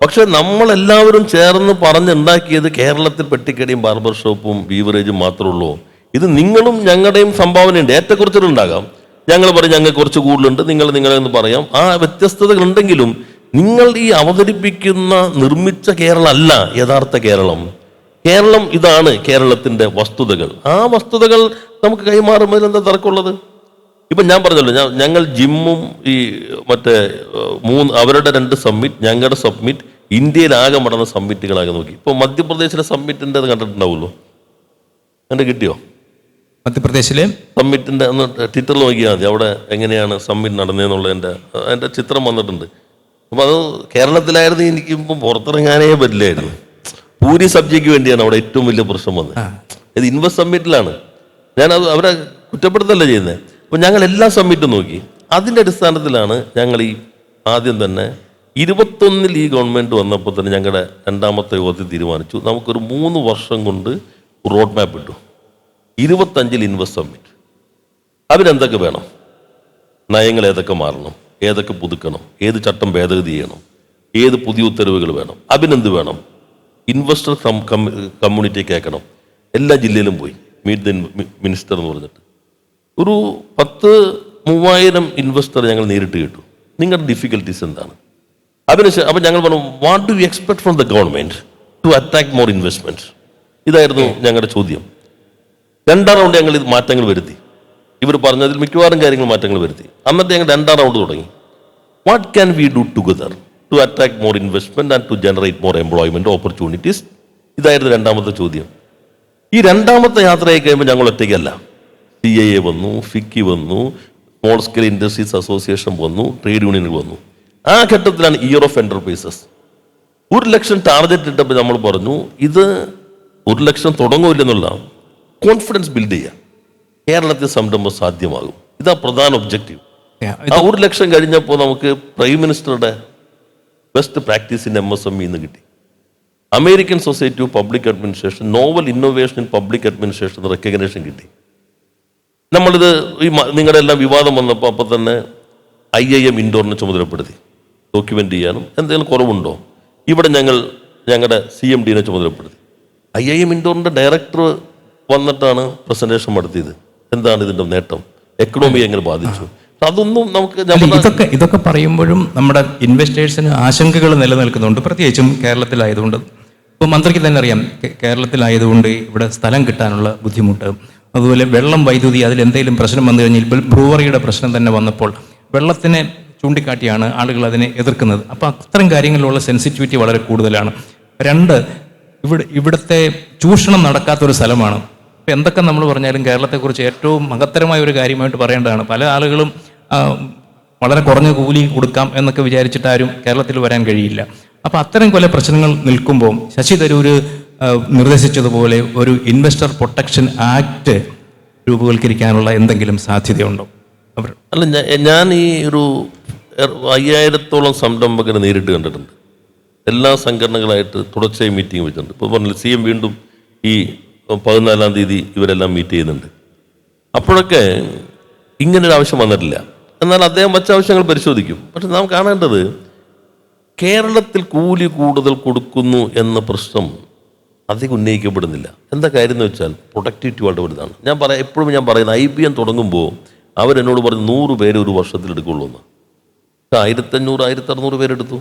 പക്ഷെ നമ്മളെല്ലാവരും ചേർന്ന് പറഞ്ഞുണ്ടാക്കിയത് കേരളത്തിൽ പെട്ടിക്കടിയും ബാർബർ ഷോപ്പും ബീവറേജും മാത്രമേ ഉള്ളൂ. ഇത് നിങ്ങളും ഞങ്ങളുടെയും സംഭാവനയുണ്ട്. ഏറ്റക്കുറച്ചിലുണ്ടാകാം. ഞങ്ങൾ പറയും ഞങ്ങൾക്ക് കുറച്ച് കൂടുതലുണ്ട്, നിങ്ങളെന്ന് പറയാം. ആ വ്യത്യസ്തതകളുണ്ടെങ്കിലും നിങ്ങൾ ഈ അവതരിപ്പിക്കുന്ന നിർമ്മിച്ച കേരളം അല്ല യഥാർത്ഥ കേരളം. കേരളം ഇതാണ് കേരളത്തിന്റെ വസ്തുതകൾ. ആ വസ്തുതകൾ നമുക്ക് കൈമാറുന്നതിൽ എന്താ തർക്കമുള്ളത്? ഇപ്പം ഞാൻ പറഞ്ഞല്ലോ, ഞങ്ങൾ ജിമ്മും ഈ മറ്റേ അവരുടെ 2 സബ്മിറ്റ്, ഞങ്ങളുടെ സബ്മിറ്റ്, ഇന്ത്യയിലാകെ നടന്ന സബ്മിറ്റുകളാകെ നോക്കി. ഇപ്പോൾ മധ്യപ്രദേശിലെ സബ്മിറ്റിൻ്റെ അത് കണ്ടിട്ടുണ്ടാവുമല്ലോ, എൻ്റെ കിട്ടിയോ? മധ്യപ്രദേശിലെ സബ്മിറ്റിൻ്റെ ഒന്ന് ട്വിറ്ററിൽ നോക്കിയാൽ മതി, അവിടെ എങ്ങനെയാണ് സബ്മിറ്റ് നടന്നതെന്നുള്ളതിൻ്റെ അതിൻ്റെ ചിത്രം വന്നിട്ടുണ്ട്. അപ്പോൾ അത് കേരളത്തിലായിരുന്നു എനിക്കിപ്പം പുറത്തിറങ്ങാനേ പറ്റില്ലായിരുന്നു. പൂരി സബ്ജിക്ക് വേണ്ടിയാണ് അവിടെ ഏറ്റവും വലിയ പ്രശ്നം വന്നത്. ഇത് ഇൻവെസ്റ്റ് സബ്മിറ്റിലാണ്. ഞാനത് അവരെ കുറ്റപ്പെടുത്തല്ല ചെയ്യുന്നത്. അപ്പോൾ ഞങ്ങൾ എല്ലാ സബ്മിറ്റും നോക്കി. അതിൻ്റെ അടിസ്ഥാനത്തിലാണ് ഞങ്ങൾ ഈ ആദ്യം തന്നെ 21 ഈ ഗവൺമെൻറ് വന്നപ്പോൾ തന്നെ ഞങ്ങളുടെ 2ാമത്തെ യോഗത്തിൽ തീരുമാനിച്ചു, നമുക്കൊരു 3 വർഷം കൊണ്ട് റോഡ് മാപ്പ് ഇട്ടു. 25 ഇൻവെസ്റ്റ് സബ്മിറ്റ്. അതിനെന്തൊക്കെ വേണം, നയങ്ങൾ ഏതൊക്കെ മാറണം, ഏതൊക്കെ പുതുക്കണം, ഏത് ചട്ടം ഭേദഗതി ചെയ്യണം, ഏത് പുതിയ ഉത്തരവുകൾ വേണം, അതിനെന്ത് വേണം, ഇൻവെസ്റ്റർ കമ്മ്യൂണിറ്റി കേൾക്കണം. എല്ലാ ജില്ലയിലും പോയി മീറ്റ് ദ മിനിസ്റ്റർ എന്ന് പറഞ്ഞിട്ട് ഒരു 10,000-3000 ഇൻവെസ്റ്റർ ഞങ്ങൾ നേരിട്ട് കേട്ടു. നിങ്ങളുടെ ഡിഫിക്കൽട്ടീസ് എന്താണ്? അതിനുശേഷം അപ്പം ഞങ്ങൾ പറഞ്ഞു, what do you expect from the government to attract more investment? ഇതായിരുന്നു ഞങ്ങളുടെ ചോദ്യം. 2ാം റൗണ്ട് ഞങ്ങൾ ഇത് മാറ്റങ്ങൾ വരുത്തി. ഇവർ പറഞ്ഞതിൽ മിക്കവാറും കാര്യങ്ങൾ മാറ്റങ്ങൾ വരുത്തി. എന്നിട്ട് ഞങ്ങൾ 2ാം റൗണ്ട് തുടങ്ങി. What can we do together to attract more investment and to generate more employment opportunities? ഇതായിരുന്നു 2ാമത്തെ ചോദ്യം. ഈ 2ാമത്തെ യാത്രയായി കഴിയുമ്പോൾ ഞങ്ങൾ ഒറ്റയ്ക്കല്ല. CIA വന്നു, FICCI വന്നു, സ്മോൾ സ്കെയിൽ ഇൻഡസ്ട്രീസ് അസോസിയേഷൻ വന്നു, ട്രേഡ് യൂണിയനുകൾ വന്നു. ആ ഘട്ടത്തിലാണ് year of enterprises. 1 lakh target ഇട്ടപ്പോൾ നമ്മൾ പറഞ്ഞു, ഇത് 1 ലക്ഷം തുടങ്ങുമില്ലെന്നുള്ള കോൺഫിഡൻസ് ബിൽഡ് ചെയ്യാം, കേരളത്തിൽ സംരംഭം സാധ്യമാകും. ഇതാ പ്രധാന ഒബ്ജക്റ്റീവ്. ആ 1 ലക്ഷം കഴിഞ്ഞപ്പോൾ നമുക്ക് പ്രൈം മിനിസ്റ്ററുടെ ബെസ്റ്റ് പ്രാക്ടീസ് ഇൻ MSME എന്ന് കിട്ടി. American society of public administration novel innovation in public administration recognition കിട്ടി. നമ്മളിത് ഈ നിങ്ങളുടെ എല്ലാം വിവാദം വന്നപ്പോൾ അപ്പോൾ തന്നെ IIM ഇൻഡോറിനെ ചുമതലപ്പെടുത്തി ഡോക്യുമെൻ്റ് ചെയ്യാനും. എന്തെങ്കിലും കുറവുണ്ടോ? ഇവിടെ ഞങ്ങളുടെ CMDനെ ചുമതലപ്പെടുത്തി. IIM ഇൻഡോറിൻ്റെ ഡയറക്ടർ വന്നിട്ടാണ് പ്രസന്റേഷൻ നടത്തിയത്. എന്താണ് ഇതിൻ്റെ നേട്ടം, എക്കണോമി എങ്ങനെ ബാധിച്ചു, അതൊന്നും നമുക്ക് ഇതൊക്കെ പറയുമ്പോഴും നമ്മുടെ ഇൻവെസ്റ്റേഴ്സിന് ആശങ്കകൾ നിലനിൽക്കുന്നുണ്ട്, പ്രത്യേകിച്ചും കേരളത്തിലായതുകൊണ്ട്. ഇപ്പോൾ മന്ത്രിക്ക് തന്നെ അറിയാം, കേരളത്തിലായതുകൊണ്ട് ഇവിടെ സ്ഥലം കിട്ടാനുള്ള ബുദ്ധിമുട്ട്, അതുപോലെ വെള്ളം, വൈദ്യുതി, അതിലെന്തെങ്കിലും പ്രശ്നം വന്നു കഴിഞ്ഞാൽ ഇപ്പോൾ ബ്രൂവറിയുടെ പ്രശ്നം തന്നെ വന്നപ്പോൾ വെള്ളത്തിനെ ചൂണ്ടിക്കാട്ടിയാണ് ആളുകൾ അതിനെ എതിർക്കുന്നത്. അപ്പോൾ അത്തരം കാര്യങ്ങളിലുള്ള സെൻസിറ്റിവിറ്റി വളരെ കൂടുതലാണ്. 2, ഇവിടുത്തെ ചൂഷണം നടക്കാത്തൊരു സ്ഥലമാണ്. ഇപ്പം എന്തൊക്കെ നമ്മൾ പറഞ്ഞാലും കേരളത്തെക്കുറിച്ച് ഏറ്റവും മഹത്തരമായ ഒരു കാര്യമായിട്ട് പറയേണ്ടതാണ്. പല ആളുകളും വളരെ കുറഞ്ഞ കൂലി കൊടുക്കാം എന്നൊക്കെ വിചാരിച്ചിട്ട് ആരും കേരളത്തിൽ വരാൻ കഴിയില്ല. അപ്പോൾ അത്തരം കൊല പ്രശ്നങ്ങൾ നിൽക്കുമ്പോൾ ശശി തരൂർ നിർദ്ദേശിച്ചതുപോലെ ഒരു ഇൻവെസ്റ്റർ പ്രൊട്ടക്ഷൻ ആക്ട് രൂപവൽക്കരിക്കാനുള്ള എന്തെങ്കിലും സാധ്യതയുണ്ടോ? അല്ല, ഞാൻ ഈ ഒരു 5000-ഓളം സംരംഭകരെ നേരിട്ട് കണ്ടിട്ടുണ്ട്. എല്ലാ സംഘടനകളായിട്ട് തുടർച്ചയായി മീറ്റിംഗ് വെച്ചിട്ടുണ്ട്. ഇപ്പോൾ പറഞ്ഞില്ല, CM വീണ്ടും ഈ 14-ാം തീയതി ഇവരെല്ലാം മീറ്റ് ചെയ്യുന്നുണ്ട്. അപ്പോഴൊക്കെ ഇങ്ങനൊരു ആവശ്യം വന്നിട്ടില്ല. എന്നാൽ അദ്ദേഹം മറ്റു ആവശ്യങ്ങൾ പരിശോധിക്കും. പക്ഷെ നാം കാണേണ്ടത്, കേരളത്തിൽ കൂലി കൂടുതൽ കൊടുക്കുന്നു എന്ന പ്രശ്നം അധികം ഉന്നയിക്കപ്പെടുന്നില്ല. എന്താ കാര്യം എന്ന് വെച്ചാൽ പ്രൊഡക്ടിവിറ്റി വളരെ വലുതാണ്. എപ്പോഴും ഞാൻ പറയുന്നത്, IBM തുടങ്ങുമ്പോൾ അവരെന്നോട് പറഞ്ഞ് 100 പേര് ഒരു വർഷത്തിൽ എടുക്കുള്ളൂ എന്ന്. 1500-1600 പേരെടുത്തു.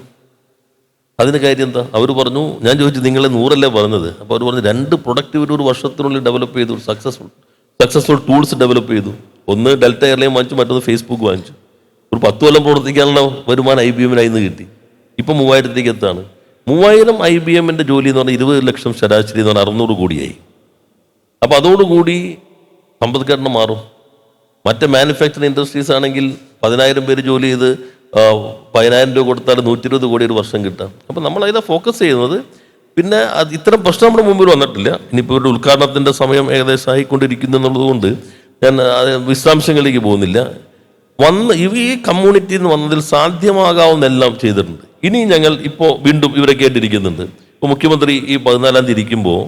അതിന് കാര്യം എന്താ? അവർ പറഞ്ഞു, ഞാൻ ചോദിച്ചു നിങ്ങളെ 100 പറഞ്ഞത്. അപ്പോൾ അവർ പറഞ്ഞു 2 പ്രൊഡക്ടിവിറ്റി ഒരു വർഷത്തിനുള്ളിൽ ഡെവലപ്പ് ചെയ്തു, സക്സസ്ഫുൾ ടൂൾസ് ഡെവലപ്പ് ചെയ്തു. ഒന്ന് ഡെൽറ്റ എയർലൈൻ വാങ്ങിച്ചു, മറ്റൊന്ന് ഫേസ്ബുക്ക് വാങ്ങിച്ചു. ഒരു 10 കൊല്ലം പ്രവർത്തിക്കാനുള്ള വരുമാനം IBM-ൽ നിന്ന് കിട്ടി. ഇപ്പം 3000-ലേക്ക് എത്താണ്. 3000 IBM-ൻ്റെ ജോലി എന്ന് പറഞ്ഞാൽ 20 ലക്ഷം ശരാശരി എന്ന് പറഞ്ഞാൽ 600 കോടിയായി. അപ്പോൾ അതോടുകൂടി സമ്പദ്ഘടന മാറും. മറ്റ് മാനുഫാക്ചറിങ് ഇൻഡസ്ട്രീസ് ആണെങ്കിൽ 10,000 പേര് ജോലി ചെയ്ത് 10,000 രൂപ കൊടുത്താൽ 120 കോടി ഒരു വർഷം കിട്ടാം. അപ്പോൾ നമ്മളതിനെ ഫോക്കസ് ചെയ്യുന്നത്. പിന്നെ ഇത്തരം പ്രശ്നം നമ്മുടെ മുമ്പിൽ വന്നിട്ടില്ല. ഇനിയിപ്പോൾ ഇവരുടെ ഉദ്ഘാടനത്തിൻ്റെ സമയം ഏകദേശം ആയിക്കൊണ്ടിരിക്കുന്നു എന്നുള്ളതുകൊണ്ട് ഞാൻ വിശദാംശങ്ങളിലേക്ക് പോകുന്നില്ല. ഈ കമ്മ്യൂണിറ്റിയിൽ നിന്ന് വന്നതിൽ സാധ്യമാകാവുന്നെല്ലാം ചെയ്തിട്ടുണ്ട്. ഇനി ഞങ്ങൾ ഇപ്പോൾ വീണ്ടും ഇവരെ കേട്ടിരിക്കുന്നുണ്ട്. ഇപ്പോൾ മുഖ്യമന്ത്രി ഈ 14-ാം തീയതി ഇരിക്കുമ്പോൾ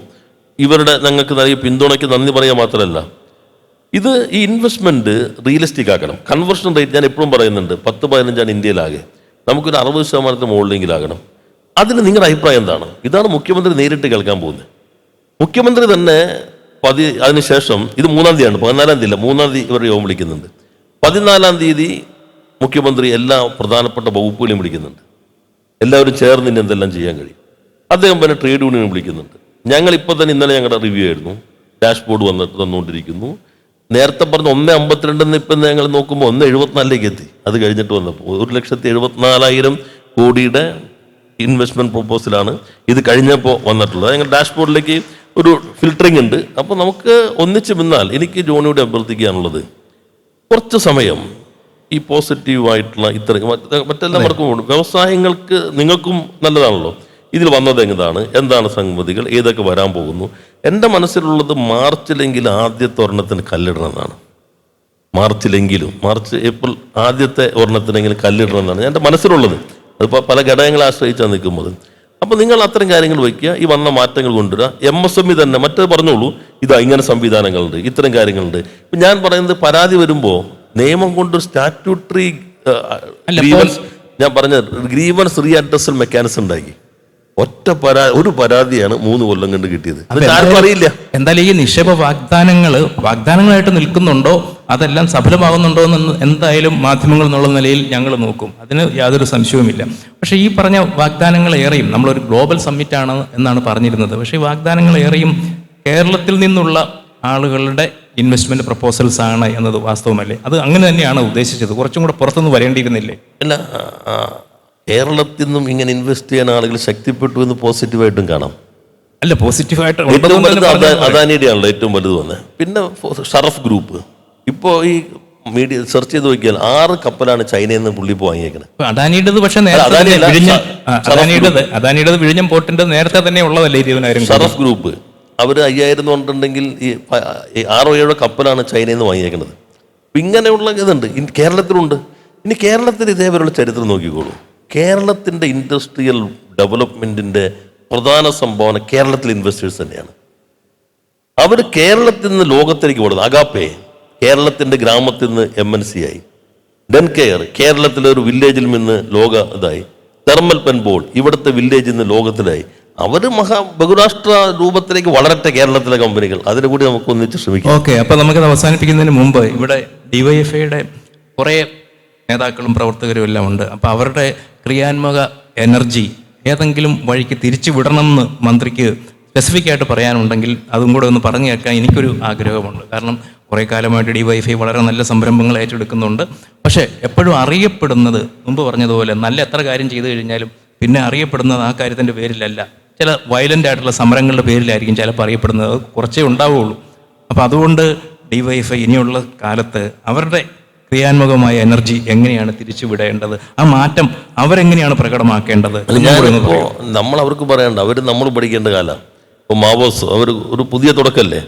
ഇവരുടെ ഞങ്ങൾക്ക് നൽകിയ പിന്തുണയ്ക്ക് നന്ദി പറയുക മാത്രമല്ല, ഇത് ഈ ഇൻവെസ്റ്റ്മെൻറ്റ് റിയലിസ്റ്റിക് ആക്കണം. കൺവേർഷൻ റേറ്റ് ഞാൻ എപ്പോഴും പറയുന്നുണ്ട്, 10-15 ഇന്ത്യയിലാകെ. നമുക്കൊരു 60% മുകളിലെങ്കിലാകണം. അതിന് നിങ്ങളുടെ അഭിപ്രായം എന്താണ്? ഇതാണ് മുഖ്യമന്ത്രി നേരിട്ട് കേൾക്കാൻ പോകുന്നത്. മുഖ്യമന്ത്രി തന്നെ അതിനുശേഷം ഇത് 3-ാം തീയതിയാണ്, 14-ാം തീയതി അല്ല, 3-ാം തീയതി ഇവർ യോഗം വിളിക്കുന്നുണ്ട്. 14-ാം തീയതി മുഖ്യമന്ത്രി എല്ലാ പ്രധാനപ്പെട്ട വകുപ്പുകളെയും വിളിക്കുന്നുണ്ട്. എല്ലാവരും ചേർന്ന് ഇനി എന്തെല്ലാം ചെയ്യാൻ കഴിയും. അദ്ദേഹം പിന്നെ ട്രേഡ് യൂണിയൻ വിളിക്കുന്നുണ്ട്. ഞങ്ങളിപ്പോൾ തന്നെ ഇന്നലെ ഞങ്ങളുടെ റിവ്യൂ ആയിരുന്നു, ഡാഷ്ബോർഡ് വന്നിട്ട് തന്നുകൊണ്ടിരിക്കുന്നു. നേരത്തെ പറഞ്ഞ 1.52 ഇപ്പം ഞങ്ങൾ നോക്കുമ്പോൾ 1.74 എത്തി. അത് കഴിഞ്ഞിട്ട് വന്നപ്പോൾ 1,74,000 കോടിയുടെ ഇൻവെസ്റ്റ്മെൻറ്റ് പ്രൊപ്പോസലാണ് ഇത് കഴിഞ്ഞപ്പോൾ വന്നിട്ടുള്ളത്. ഞങ്ങൾ ഡാഷ്ബോർഡിലേക്ക് ഒരു ഫിൽറ്ററിംഗ് ഉണ്ട്. അപ്പോൾ നമുക്ക് ഒന്നിച്ച് നിന്നാൽ എനിക്ക് ജോണിയോട് അഭ്യർത്ഥിക്കാനുള്ളത്, കുറച്ച് സമയം ഈ പോസിറ്റീവായിട്ടുള്ള ഇത്രയും മറ്റെല്ലാവർക്കും വ്യവസായങ്ങൾക്ക് നിങ്ങൾക്കും നല്ലതാണല്ലോ, ഇതിൽ വന്നത് എന്താണ് സംഗതികൾ, ഏതൊക്കെ വരാൻ പോകുന്നു. എൻ്റെ മനസ്സിലുള്ളത് മാർച്ചിലെങ്കിലും ആദ്യത്തെ ഒരെണ്ണത്തിന് കല്ലിടണമെന്നാണ്. ഏപ്രിൽ ആദ്യത്തെ ഒരെണ്ണത്തിനെങ്കിലും കല്ലിടണമെന്നാണ് എൻ്റെ മനസ്സിലുള്ളത്. അതിപ്പോൾ പല ഘടകങ്ങളെ ആശ്രയിച്ചാണ് നിൽക്കുന്നത്. അപ്പോൾ നിങ്ങൾ അത്തരം കാര്യങ്ങൾ വയ്ക്കുക, ഈ വന്ന മാറ്റങ്ങൾ കൊണ്ടുവരിക. MSME തന്നെ മറ്റേ പറഞ്ഞോളൂ, ഇതാ ഇങ്ങനെ സംവിധാനങ്ങളുണ്ട്, ഇത്തരം കാര്യങ്ങളുണ്ട്. ഇപ്പം ഞാൻ പറയുന്നത്, പരാതി വരുമ്പോൾ നിയമം കൊണ്ട് സ്റ്റാറ്റ്യൂട്ടറി ഞാൻ പറഞ്ഞ ഗ്രീവൻസ് റീ അഡ്രസൽ മെക്കാനിസം ഉണ്ടാക്കി. ഒരു പരാതിയാണ് 3 കൊല്ലം കൊണ്ട് കിട്ടിയത്. ആർക്കും അറിയില്ല. എന്തായാലും ഈ നിക്ഷേപ വാഗ്ദാനങ്ങളായിട്ട് നിൽക്കുന്നുണ്ടോ, അതെല്ലാം സഫലമാകുന്നുണ്ടോ എന്ന് എന്തായാലും മാധ്യമങ്ങൾ എന്നുള്ള നിലയിൽ ഞങ്ങൾ നോക്കും. അതിന് യാതൊരു സംശയവുമില്ല. പക്ഷേ ഈ പറഞ്ഞ വാഗ്ദാനങ്ങൾ ഏറെയും, നമ്മളൊരു ഗ്ലോബൽ സമ്മിറ്റ് ആണ് എന്നാണ് പറഞ്ഞിരുന്നത്. പക്ഷേ ഈ വാഗ്ദാനങ്ങൾ ഏറെയും കേരളത്തിൽ നിന്നുള്ള ആളുകളുടെ ഇൻവെസ്റ്റ്മെന്റ് പ്രപ്പോസൽസ് ആണ് എന്നത് വാസ്തവമല്ലേ? അത് അങ്ങനെ തന്നെയാണ് ഉദ്ദേശിച്ചത്. കുറച്ചും കൂടെ പുറത്തുനിന്ന് വരേണ്ടിയിരുന്നില്ലേ? അല്ല, കേരളത്തിൽ നിന്നും ഇങ്ങനെ ഇൻവെസ്റ്റ് ചെയ്യാൻ ആളുകൾ ശക്തിപ്പെട്ടു എന്ന് പോസിറ്റീവായിട്ടും കാണാം. അല്ല, പോസിറ്റീവായിട്ട് അദാനിയുടെ ആണല്ലോ ഏറ്റവും വലുത് വന്നത്. പിന്നെ ഷറഫ് ഗ്രൂപ്പ് ഇപ്പോൾ ഈ മീഡിയ സെർച്ച് ചെയ്ത് നോക്കിയാൽ 6 കപ്പലാണ് ചൈനയിൽ നിന്ന് പുള്ളി ഇപ്പോൾ വാങ്ങിയേക്കണത്. അദാനിയുടേത് പക്ഷേ അദാനിയുടേത് വിഴിഞ്ഞം പോർട്ടിന്റെ നേരത്തെ തന്നെ ഉള്ളതല്ലേ 20,000. ഷറഫ് ഗ്രൂപ്പ് അവർ 5,000 കൊണ്ടുണ്ടെങ്കിൽ ഈ 6-7 കപ്പലാണ് ചൈനയിൽ നിന്ന് വാങ്ങിയേക്കുന്നത്. ഇങ്ങനെയുള്ള ഇതുണ്ട് കേരളത്തിലുണ്ട്. ഇനി കേരളത്തിൽ ഇതേപോലുള്ള ചരിത്രം നോക്കിക്കോളൂ. കേരളത്തിൻ്റെ ഇൻഡസ്ട്രിയൽ ഡെവലപ്മെൻറ്റിൻ്റെ പ്രധാന സംഭാവന കേരളത്തിലെ ഇൻവെസ്റ്റേഴ്സ് തന്നെയാണ്. അവർ കേരളത്തിൽ നിന്ന് ലോകത്തിലേക്ക് കൊടുക്കുന്നത്. അഗാപ്പെ കേരളത്തിൻ്റെ ഗ്രാമത്തിൽ നിന്ന് MNC ആയി. ഡെൻകെയർ കേരളത്തിലെ ഒരു വില്ലേജിൽ നിന്ന് ലോക ഇതായി. തെർമൽ പെൻബോൾ ഇവിടുത്തെ വില്ലേജിൽ നിന്ന് ലോകത്തിലായി. അവർ ബഹുരാഷ്ട്ര രൂപത്തിലേക്ക് വളരട്ടെ കേരളത്തിലെ കമ്പനികൾ. അതിനെ കൂടി നമുക്ക് ഒന്നിച്ച് ശ്രമിക്കാം. ഓക്കെ, അപ്പോൾ നമുക്കത് അവസാനിപ്പിക്കുന്നതിന് മുമ്പ് ഇവിടെ DYFIയുടെ കുറേ നേതാക്കളും പ്രവർത്തകരും എല്ലാം ഉണ്ട്. അപ്പോൾ അവരുടെ ക്രിയാത്മക എനർജി ഏതെങ്കിലും വഴിക്ക് തിരിച്ചു വിടണമെന്ന് മന്ത്രിക്ക് സ്പെസിഫിക് ആയിട്ട് പറയാനുണ്ടെങ്കിൽ അതും കൂടെ ഒന്ന് പറഞ്ഞു കേൾക്കാൻ എനിക്കൊരു ആഗ്രഹമുണ്ട്. കാരണം കുറേ കാലമായിട്ട് DYFI വളരെ നല്ല സംരംഭങ്ങൾ ഏറ്റെടുക്കുന്നുണ്ട്. പക്ഷേ എപ്പോഴും അറിയപ്പെടുന്നത്, മുമ്പ് പറഞ്ഞതുപോലെ നല്ല എത്ര കാര്യം ചെയ്തു കഴിഞ്ഞാലും പിന്നെ അറിയപ്പെടുന്നത് ആ കാര്യത്തിൻ്റെ പേരിലല്ല, ചില വയലൻ്റ് ആയിട്ടുള്ള സമരങ്ങളുടെ പേരിലായിരിക്കും ചിലപ്പോൾ അറിയപ്പെടുന്നത്. അത് കുറച്ചേ ഉണ്ടാവുകയുള്ളൂ. അപ്പോൾ അതുകൊണ്ട് DYFI ഇനിയുള്ള കാലത്ത് അവരുടെ ക്രിയാത്മകമായ എനർജി എങ്ങനെയാണ് തിരിച്ചു വിടേണ്ടത്, ആ മാറ്റം അവരെങ്ങനെയാണ് പ്രകടമാക്കേണ്ടത്? നമ്മൾ അവർക്ക് പറയണ്ട, അവർ നമ്മൾ പഠിക്കേണ്ട കാലം. ഇപ്പോൾ മാവോസ് ഒരു പുതിയ തുടക്കമല്ലേ?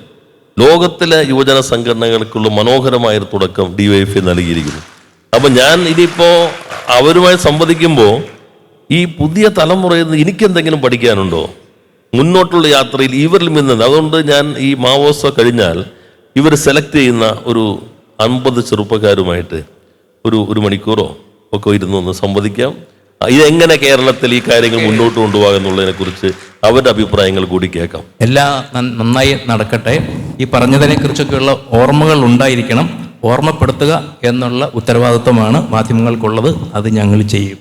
ലോകത്തിലെ യുവജന സംഘടനകൾക്കുള്ള മനോഹരമായൊരു തുടക്കം DYFI നൽകിയിരിക്കുന്നു. അപ്പം ഞാൻ ഇനിയിപ്പോൾ അവരുമായി സംവദിക്കുമ്പോൾ ഈ പുതിയ തലമുറയിൽ നിന്ന് എനിക്കെന്തെങ്കിലും പഠിക്കാനുണ്ടോ മുന്നോട്ടുള്ള യാത്രയിൽ ഇവരിൽ നിന്ന്? അതുകൊണ്ട് ഞാൻ ഈ മാവോസ് കഴിഞ്ഞാൽ ഇവർ സെലക്ട് ചെയ്യുന്ന ഒരു 50 ചെറുപ്പക്കാരുമായിട്ട് ഒരു മണിക്കൂറോ ഒക്കെ ഇരുന്നൊന്ന് സംവദിക്കാം. ഇതെങ്ങനെ കേരളത്തിൽ ഈ കാര്യങ്ങൾ മുന്നോട്ട് കൊണ്ടുപോകാന്നുള്ളതിനെ കുറിച്ച് അവരുടെ അഭിപ്രായങ്ങൾ കൂടി കേൾക്കാം. എല്ലാം നന്നായി നടക്കട്ടെ. ഈ പറഞ്ഞതിനെ കുറിച്ചൊക്കെയുള്ള ഓർമ്മകൾ ഉണ്ടായിരിക്കണം. ഓർമ്മപ്പെടുത്തുക എന്നുള്ള ഉത്തരവാദിത്വമാണ് മാധ്യമങ്ങൾക്കുള്ളത്. അത് ഞങ്ങൾ ചെയ്യും.